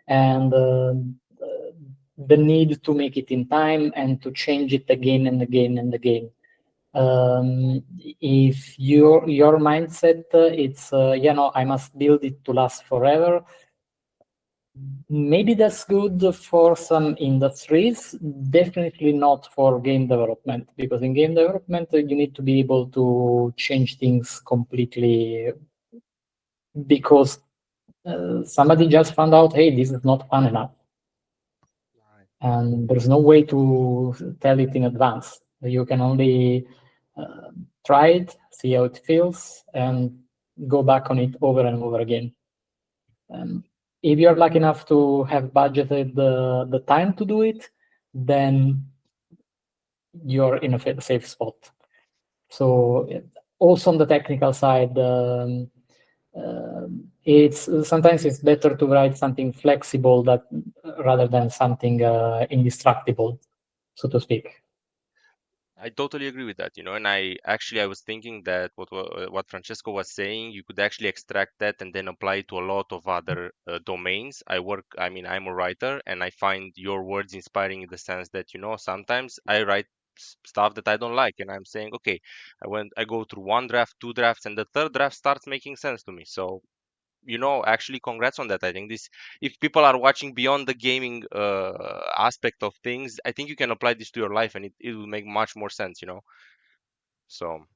and the need to make it in time and to change it again and again and again. If your mindset it's I must build it to last forever, maybe that's good for some industries, definitely not for game development, because in game development you need to be able to change things completely, because somebody just found out, hey, this is not fun enough. And there's no way to tell it in advance. You can only try it, see how it feels, and go back on it over and over again. If you're lucky enough to have budgeted the time to do it, then you're in a safe spot. So also on the technical side, it's sometimes it's better to write something flexible that rather than something indestructible, so to speak. I totally agree with that, and I was thinking that what Francesco was saying, you could actually extract that and then apply it to a lot of other domains. I'm a writer, and I find your words inspiring in the sense that, sometimes I write stuff that I don't like, and I'm saying, okay, I go through one draft, two drafts, and the third draft starts making sense to me. So, actually, congrats on that. I think if people are watching beyond the gaming aspect of things, I think you can apply this to your life, and it will make much more sense. So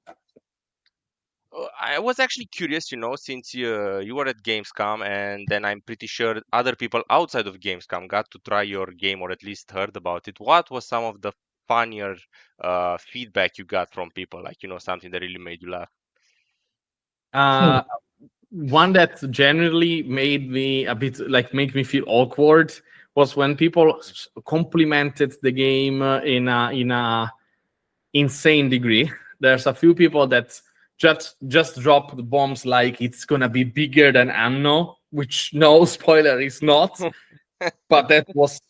I was actually curious, since you were at Gamescom, and then I'm pretty sure other people outside of Gamescom got to try your game or at least heard about it. What was some of the funnier feedback you got from people? Like, something that really made you laugh. One that generally made me a bit make me feel awkward was when people complimented the game in a insane degree. There's a few people that just drop the bombs like it's gonna be bigger than Amno, which no spoiler is not, but that was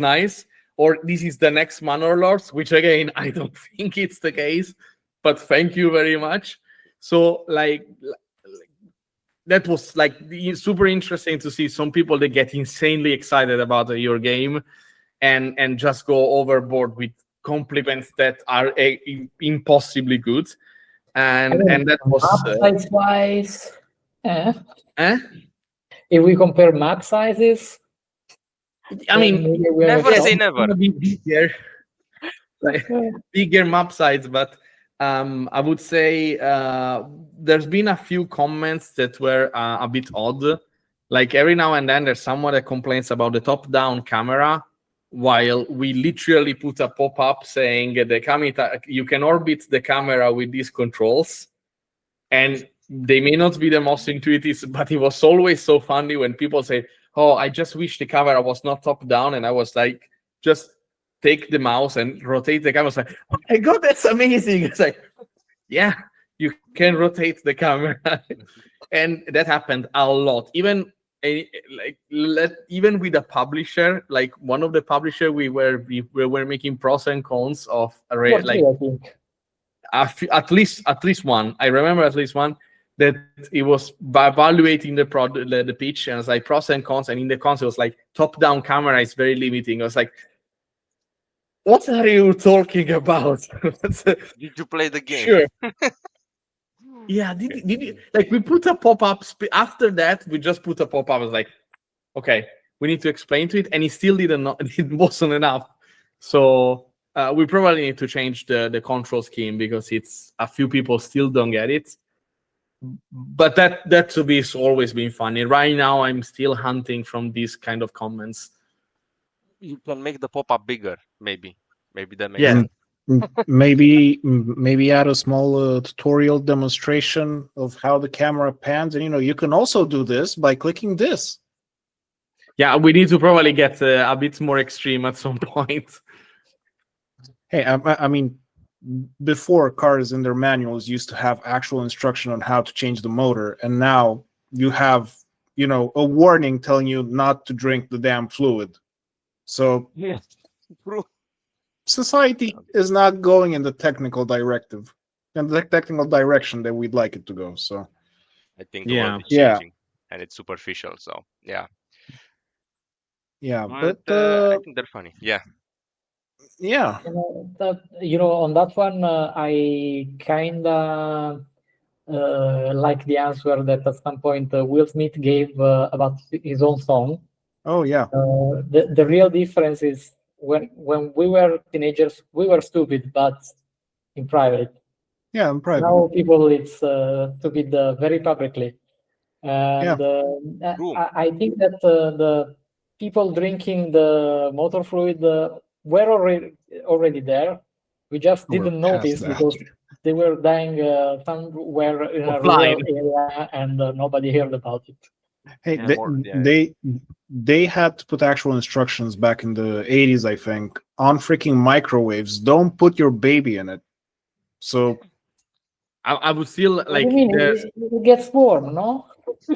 nice. Or this is the next Manor Lords, which again I don't think it's the case, but thank you very much. So that was super interesting to see some people that get insanely excited about your game and just go overboard with compliments that are impossibly good, and that was size wise. If we compare map sizes, I mean, never say never. Bigger, bigger map size, but I would say there's been a few comments that were a bit odd. Like every now and then there's someone that complains about the top-down camera, while we literally put a pop-up saying you can orbit the camera with these controls. And they may not be the most intuitive, but it was always so funny when people say, oh, I just wish the camera was not top-down. And I was like, just take the mouse and rotate the camera. I was like, oh my God, that's amazing. It's like, yeah, you can rotate the camera. And that happened a lot. Even with a publisher, like one of the publisher, we were making pros and cons of at least one. I remember at least one that it was by evaluating the pitch, and it's like pros and cons, and in the cons it was like top-down camera is very limiting. I was like, what are you talking about? Did you play the game? Sure. Yeah, did you, we put a pop-up after that? We just put a pop-up. I was like, okay, we need to explain to it, and it still it wasn't enough. So we probably need to change the control scheme because it's a few people still don't get it. But that to me has always been funny. Right now, I'm still hunting from these kind of comments. You can make the pop-up bigger, maybe that makes sense. maybe add a small tutorial demonstration of how the camera pans, and you can also do this by clicking this. Yeah, we need to probably get a bit more extreme at some point. Hey, I mean, before cars in their manuals used to have actual instruction on how to change the motor, and now you have a warning telling you not to drink the damn fluid. So yeah, true. Society is not going in the technical direction that we'd like it to go. So I think the world is changing, and it's superficial. So yeah, but I think they're funny. Yeah. On that one, I kinda like the answer that at some point Will Smith gave about his own song. Oh yeah. The real difference is when we were teenagers, we were stupid, but in private. Yeah, in private. Now people, it's stupid very publicly. And I think that the people drinking the motor fluid were already there. We just didn't notice because they were dying somewhere in a rural area, and nobody heard about it. Hey, they had to put actual instructions back in the 80s, I think, on freaking microwaves. Don't put your baby in it. So I would still What do like you mean? It gets warm, no?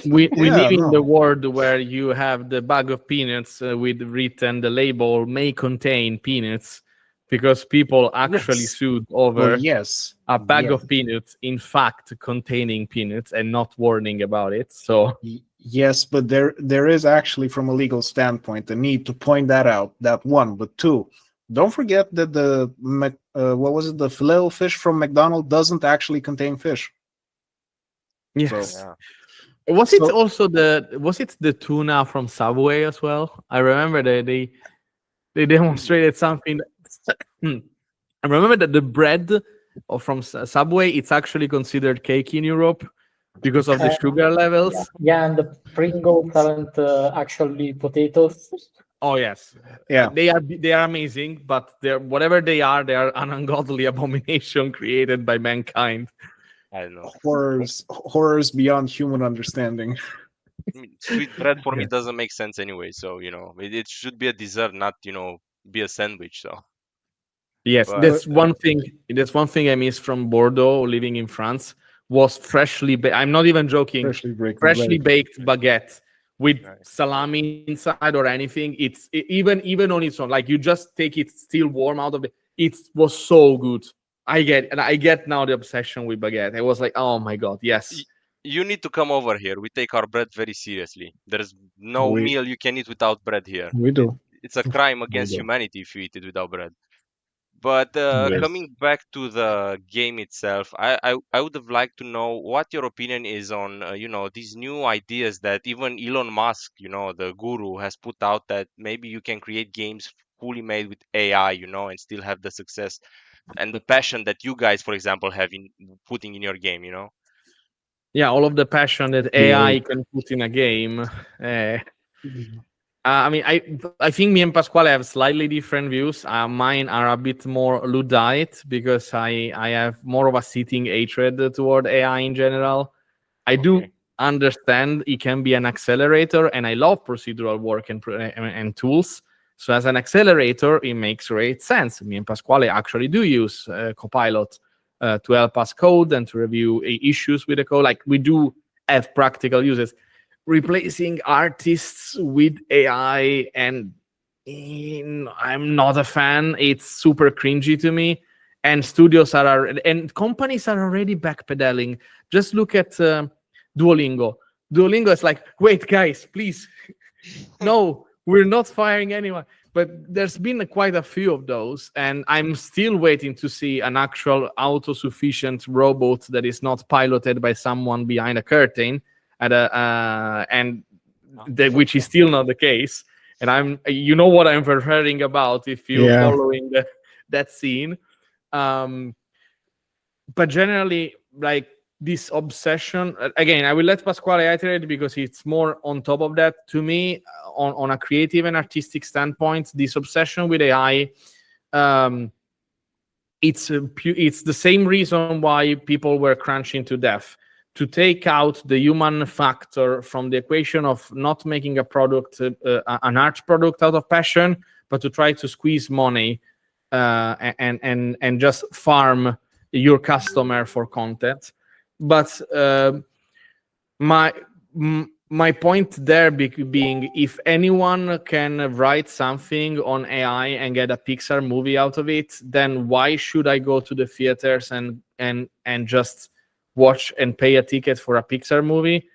we Yeah, live in the no. world where you have the bag of peanuts with written the label may contain peanuts because people actually Yes. sued Well, over yes. a bag Yeah. of peanuts in fact containing peanuts and not warning about it. So Yes, but there is actually, from a legal standpoint, the need to point that out. That one, but two, don't forget that what was it? The filet fish from McDonald's doesn't actually contain fish. yes. Yeah. Was it So- also the tuna from Subway as well? I remember they demonstrated something. I remember that the bread from Subway, it's actually considered cake in Europe because of the sugar levels. Yeah, and the Pringles aren't actually potatoes. Oh yes, Yeah. they are amazing, but they're whatever they are an ungodly abomination created by mankind. I don't know. horrors beyond human understanding. I mean, sweet bread for me Yeah. doesn't make sense anyway. So it should be a dessert, not be a sandwich. So Yes, But, that's one thing. That's one thing I miss from Bordeaux, living in France, was freshly. I'm not even joking. Freshly Baked baguette with Right. salami inside or anything. Even on its own, like you just take it still warm out of it. It was so good. I get now the obsession with baguette. I was like, oh my god, yes. You need to come over here. We take our bread very seriously. There's no We- meal you can eat without bread here. We do. It's a crime against do. humanity if you eat it without bread. But Yes. coming back to the game itself, I would have liked to know what your opinion is on these new ideas that even Elon Musk, the guru, has put out, that maybe you can create games fully made with AI, and still have the success and the passion that you guys, for example, have in putting in your game. Yeah, all of the passion that AI can put in a game. I mean, I think me and Pasquale have slightly different views. Mine are a bit more Luddite because I have more of a sitting hatred toward AI in general. I do Okay. understand it can be an accelerator, and I love procedural work and tools. So as an accelerator, it makes great sense. Me and Pasquale actually do use Copilot to help us code and to review issues with the code. Like we do have practical uses. Replacing artists with AI and I'm not a fan. It's super cringy to me. And studios and companies are already backpedaling. Just look at Duolingo. Duolingo is like, wait, guys, please. No, we're not firing anyone. But there's been quite a few of those, and I'm still waiting to see an actual auto-sufficient robot that is not piloted by someone behind a curtain, which is still not the case. And you know what I'm referring about if you're following that scene. But generally, like this obsession, again, I will let Pasquale iterate because it's more on top of that. To me, on a creative and artistic standpoint, this obsession with AI, it's the same reason why people were crunching to death, to take out the human factor from the equation of not making a product, an art product out of passion, but to try to squeeze money and just farm your customer for content. But my point there being, if anyone can write something on AI and get a Pixar movie out of it, then why should I go to the theaters and just watch and pay a ticket for a Pixar movie?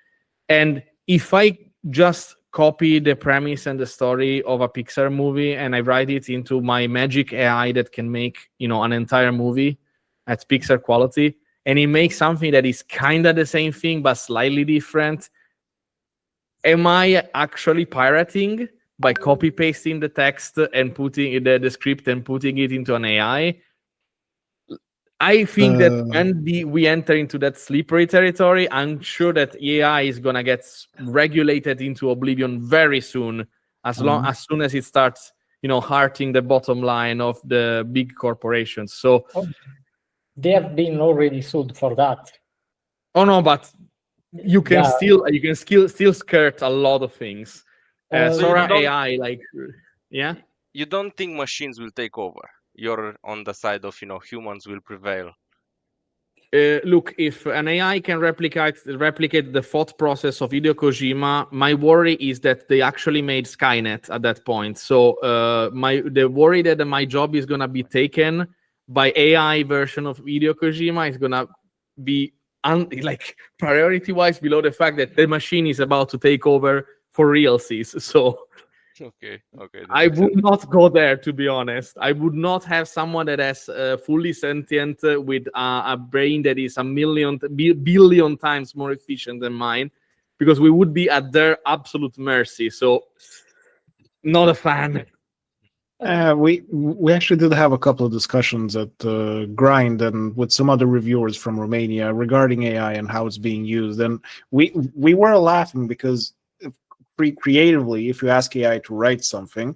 And if I just copy the premise and the story of a Pixar movie and I write it into my magic AI that can make an entire movie at Pixar quality, and it makes something that is kind of the same thing but slightly different, am I actually pirating by copy pasting the text and putting the script and putting it into an AI? I think that when we enter into that slippery territory, I'm sure that AI is gonna get regulated into oblivion very soon, as soon as it starts, hurting the bottom line of the big corporations. So they have been already sued for that. Oh no, but you can still skirt a lot of things. Sora AI, yeah. You don't think machines will take over? You're on the side of humans will prevail. look, if an AI can replicate the thought process of Hideo Kojima, my worry is that they actually made Skynet at that point. So the worry that my job is gonna be taken by AI version of Hideo Kojima is gonna be like priority-wise below the fact that the machine is about to take over for realsies. So Okay. That I makes would sense. not go there, to be honest. I would not have someone that has fully sentient with a brain that is billion times more efficient than mine, because we would be at their absolute mercy. So, not a fan. We actually did have a couple of discussions at Grind and with some other reviewers from Romania regarding AI and how it's being used, and we were laughing because creatively, if you ask AI to write something,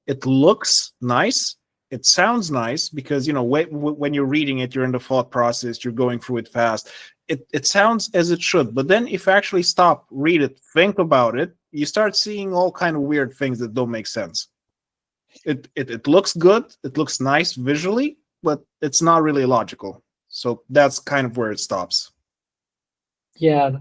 it looks nice, it sounds nice, because when you're reading it, you're in the thought process, you're going through it fast. It sounds as it should, but then if you actually stop, read it, think about it, you start seeing all kind of weird things that don't make sense. It looks good, it looks nice visually, but it's not really logical. So that's kind of where it stops. Yeah,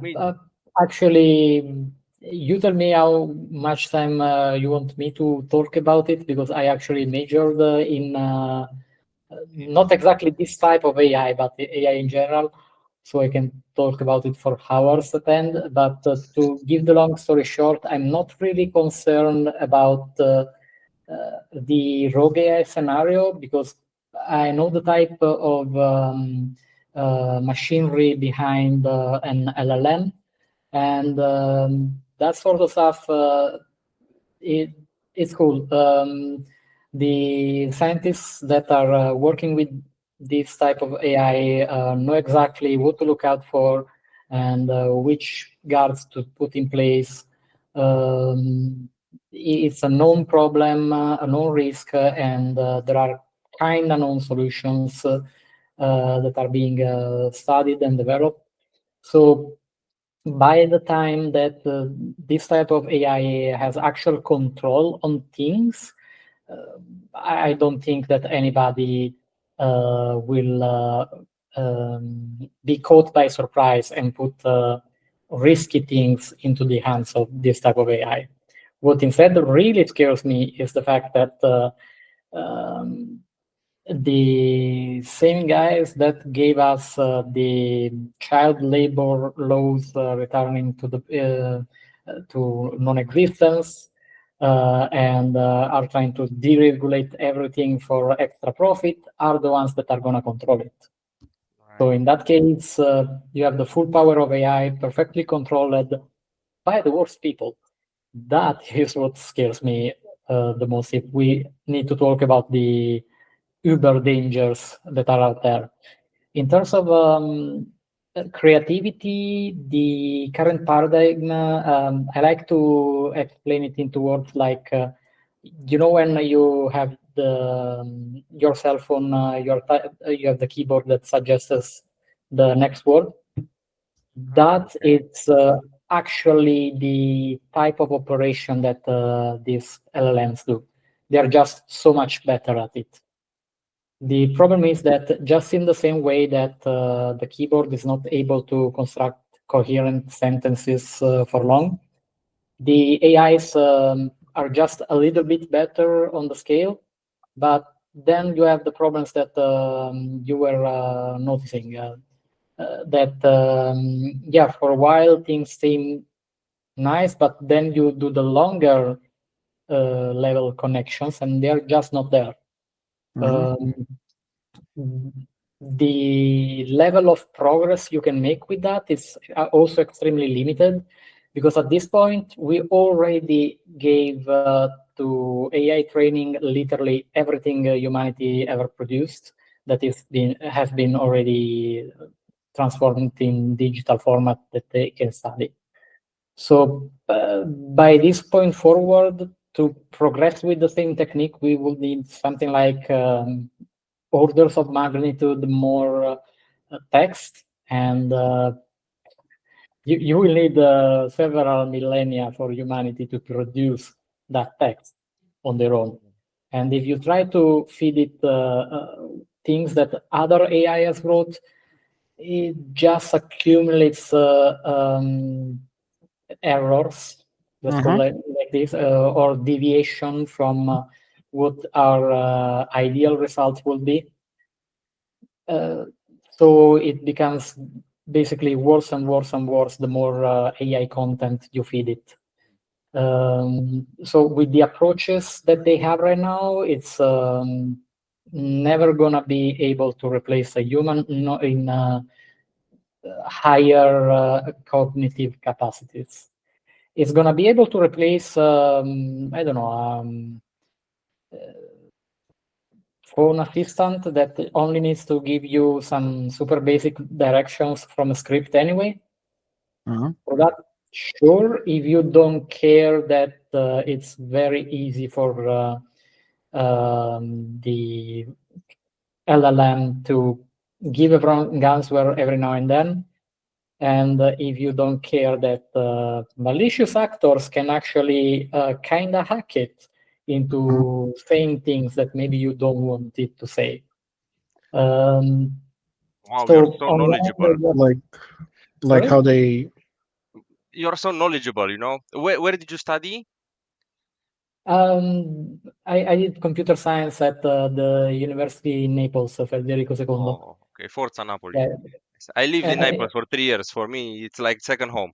actually, you tell me how much time you want me to talk about it, because I actually majored in not exactly this type of AI, but AI in general. So I can talk about it for hours at end. But to give the long story short, I'm not really concerned about the rogue AI scenario, because I know the type of machinery behind an LLM, and that sort of stuff. It's cool. The scientists that are working with this type of AI know exactly what to look out for and which guards to put in place. It's a known problem, a known risk, and there are kind of known solutions that are being studied and developed. So by the time that this type of AI has actual control on things, I don't think that anybody will be caught by surprise and put risky things into the hands of this type of AI. What instead really scares me is the fact that the same guys that gave us the child labor laws returning to the to non-existence and are trying to deregulate everything for extra profit are the ones that are going to control it. Right. So in that case, you have the full power of AI perfectly controlled by the worst people. That is what scares me the most. If we need to talk about the uber dangers that are out there. In terms of creativity, the current paradigm, I like to explain it into words like, when you have your cell phone, you have the keyboard that suggests the next word. That it's actually the type of operation that these LLMs do. They are just so much better at it. The problem is that just in the same way that the keyboard is not able to construct coherent sentences for long, the AIs are just a little bit better on the scale, but then you have the problems that you were noticing. That for a while things seem nice, but then you do the longer level connections and they're just not there. The level of progress you can make with that is also extremely limited, because at this point we already gave to AI training literally everything humanity ever produced that has been already transformed in digital format that they can study. So by this point forward, to progress with the same technique, we will need something like orders of magnitude more text, and you will need several millennia for humanity to produce that text on their own. And if you try to feed it things that other AIs wrote, it just accumulates errors, let's call it like this, or deviation from what our ideal result will be. So it becomes basically worse and worse and worse the more AI content you feed it. So with the approaches that they have right now, it's never gonna be able to replace a human in higher cognitive capacities. It's gonna be able to replace, I don't know, phone assistant that only needs to give you some super basic directions from a script anyway. For that, sure, if you don't care that it's very easy for the LLM to give a wrong answer every now and then, and if you don't care that malicious actors can actually kind of hack it into saying things that maybe you don't want it to say. Wow, you're so on one knowledgeable. hand, Like Sorry? how they. You're so knowledgeable, you know. Where did you study? I did computer science at the University in Naples, Federico II. Oh, okay. Forza Napoli. Yeah. I lived in Uh, Naples for 3 years. For me, it's like second home.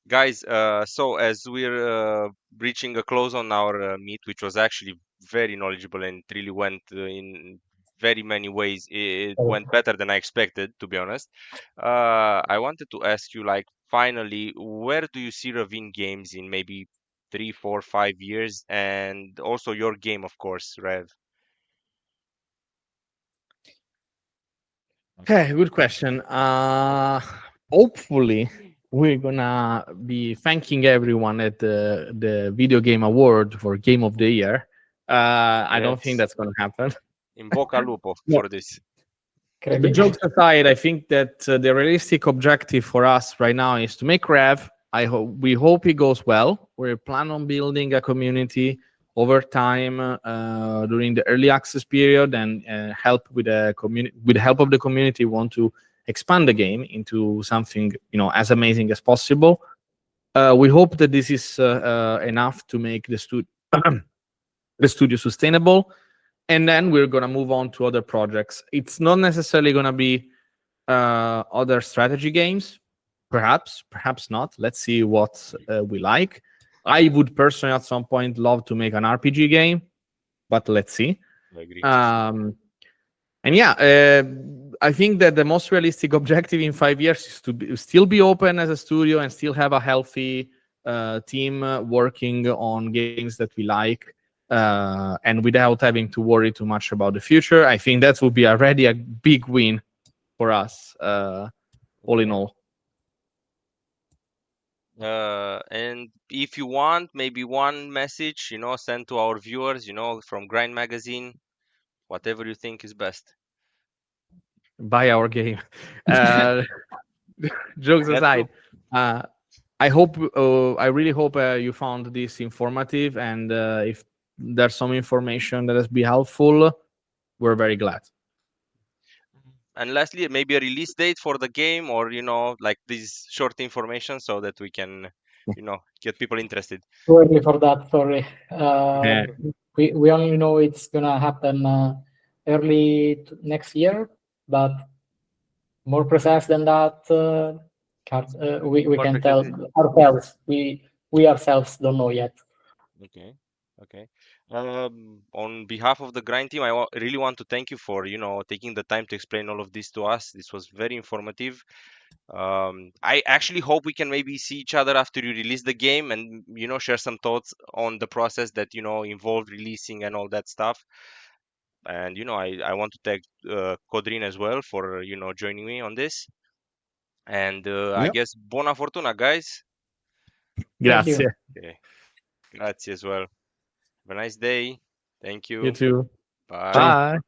Guys, so as we're reaching a close on our meet, which was actually very knowledgeable and it really went in very many ways. It went better than I expected, to be honest. I wanted to ask you, like, finally, where do you see Ravine Games in maybe 3, 4, 5 years, and also your game, of course, Rev? Okay, good question. Hopefully, we're gonna be thanking everyone at the Video Game Award for Game of the Year. I don't think Yes. that's gonna happen. In bocca al lupo No. for this. But jokes aside, I think that the realistic objective for us right now is to make Rev. We hope it goes well. We plan on building a community over time during the early access period, and help with the community. With the help of the community, want to expand the game into something as amazing as possible. We hope that this is enough to make the studio sustainable, and then we're gonna move on to other projects. It's not necessarily gonna be other strategy games, perhaps not. Let's see what we like. I would personally at some point love to make an RPG game, but let's see. I agree. And yeah, I think that the most realistic objective in 5 years is to still be open as a studio and still have a healthy team working on games that we like, and without having to worry too much about the future. I think that would be already a big win for us, all in all. And if you want, maybe one message, send to our viewers, from Grind Magazine, whatever you think is best. Buy our game. Jokes That's aside, I really hope you found this informative, and if there's some information that has been helpful, we're very glad. And lastly, maybe a release date for the game, or like this short information, so that we can get people interested. Too early for that, sorry. Yeah. We only know it's gonna happen early next year, but more precise than that, we can tell ourselves. We ourselves don't know yet. Okay. On behalf of the Grind team, I really want to thank you for taking the time to explain all of this to us. This was very informative. I actually hope we can maybe see each other after you release the game, and share some thoughts on the process that involved releasing and all that stuff. And I want to thank Codrin as well for joining me on this. And I Yep. guess buona fortuna, guys. Grazie. Okay. Grazie as well. Have a nice day. Thank you. You too. Bye. Bye.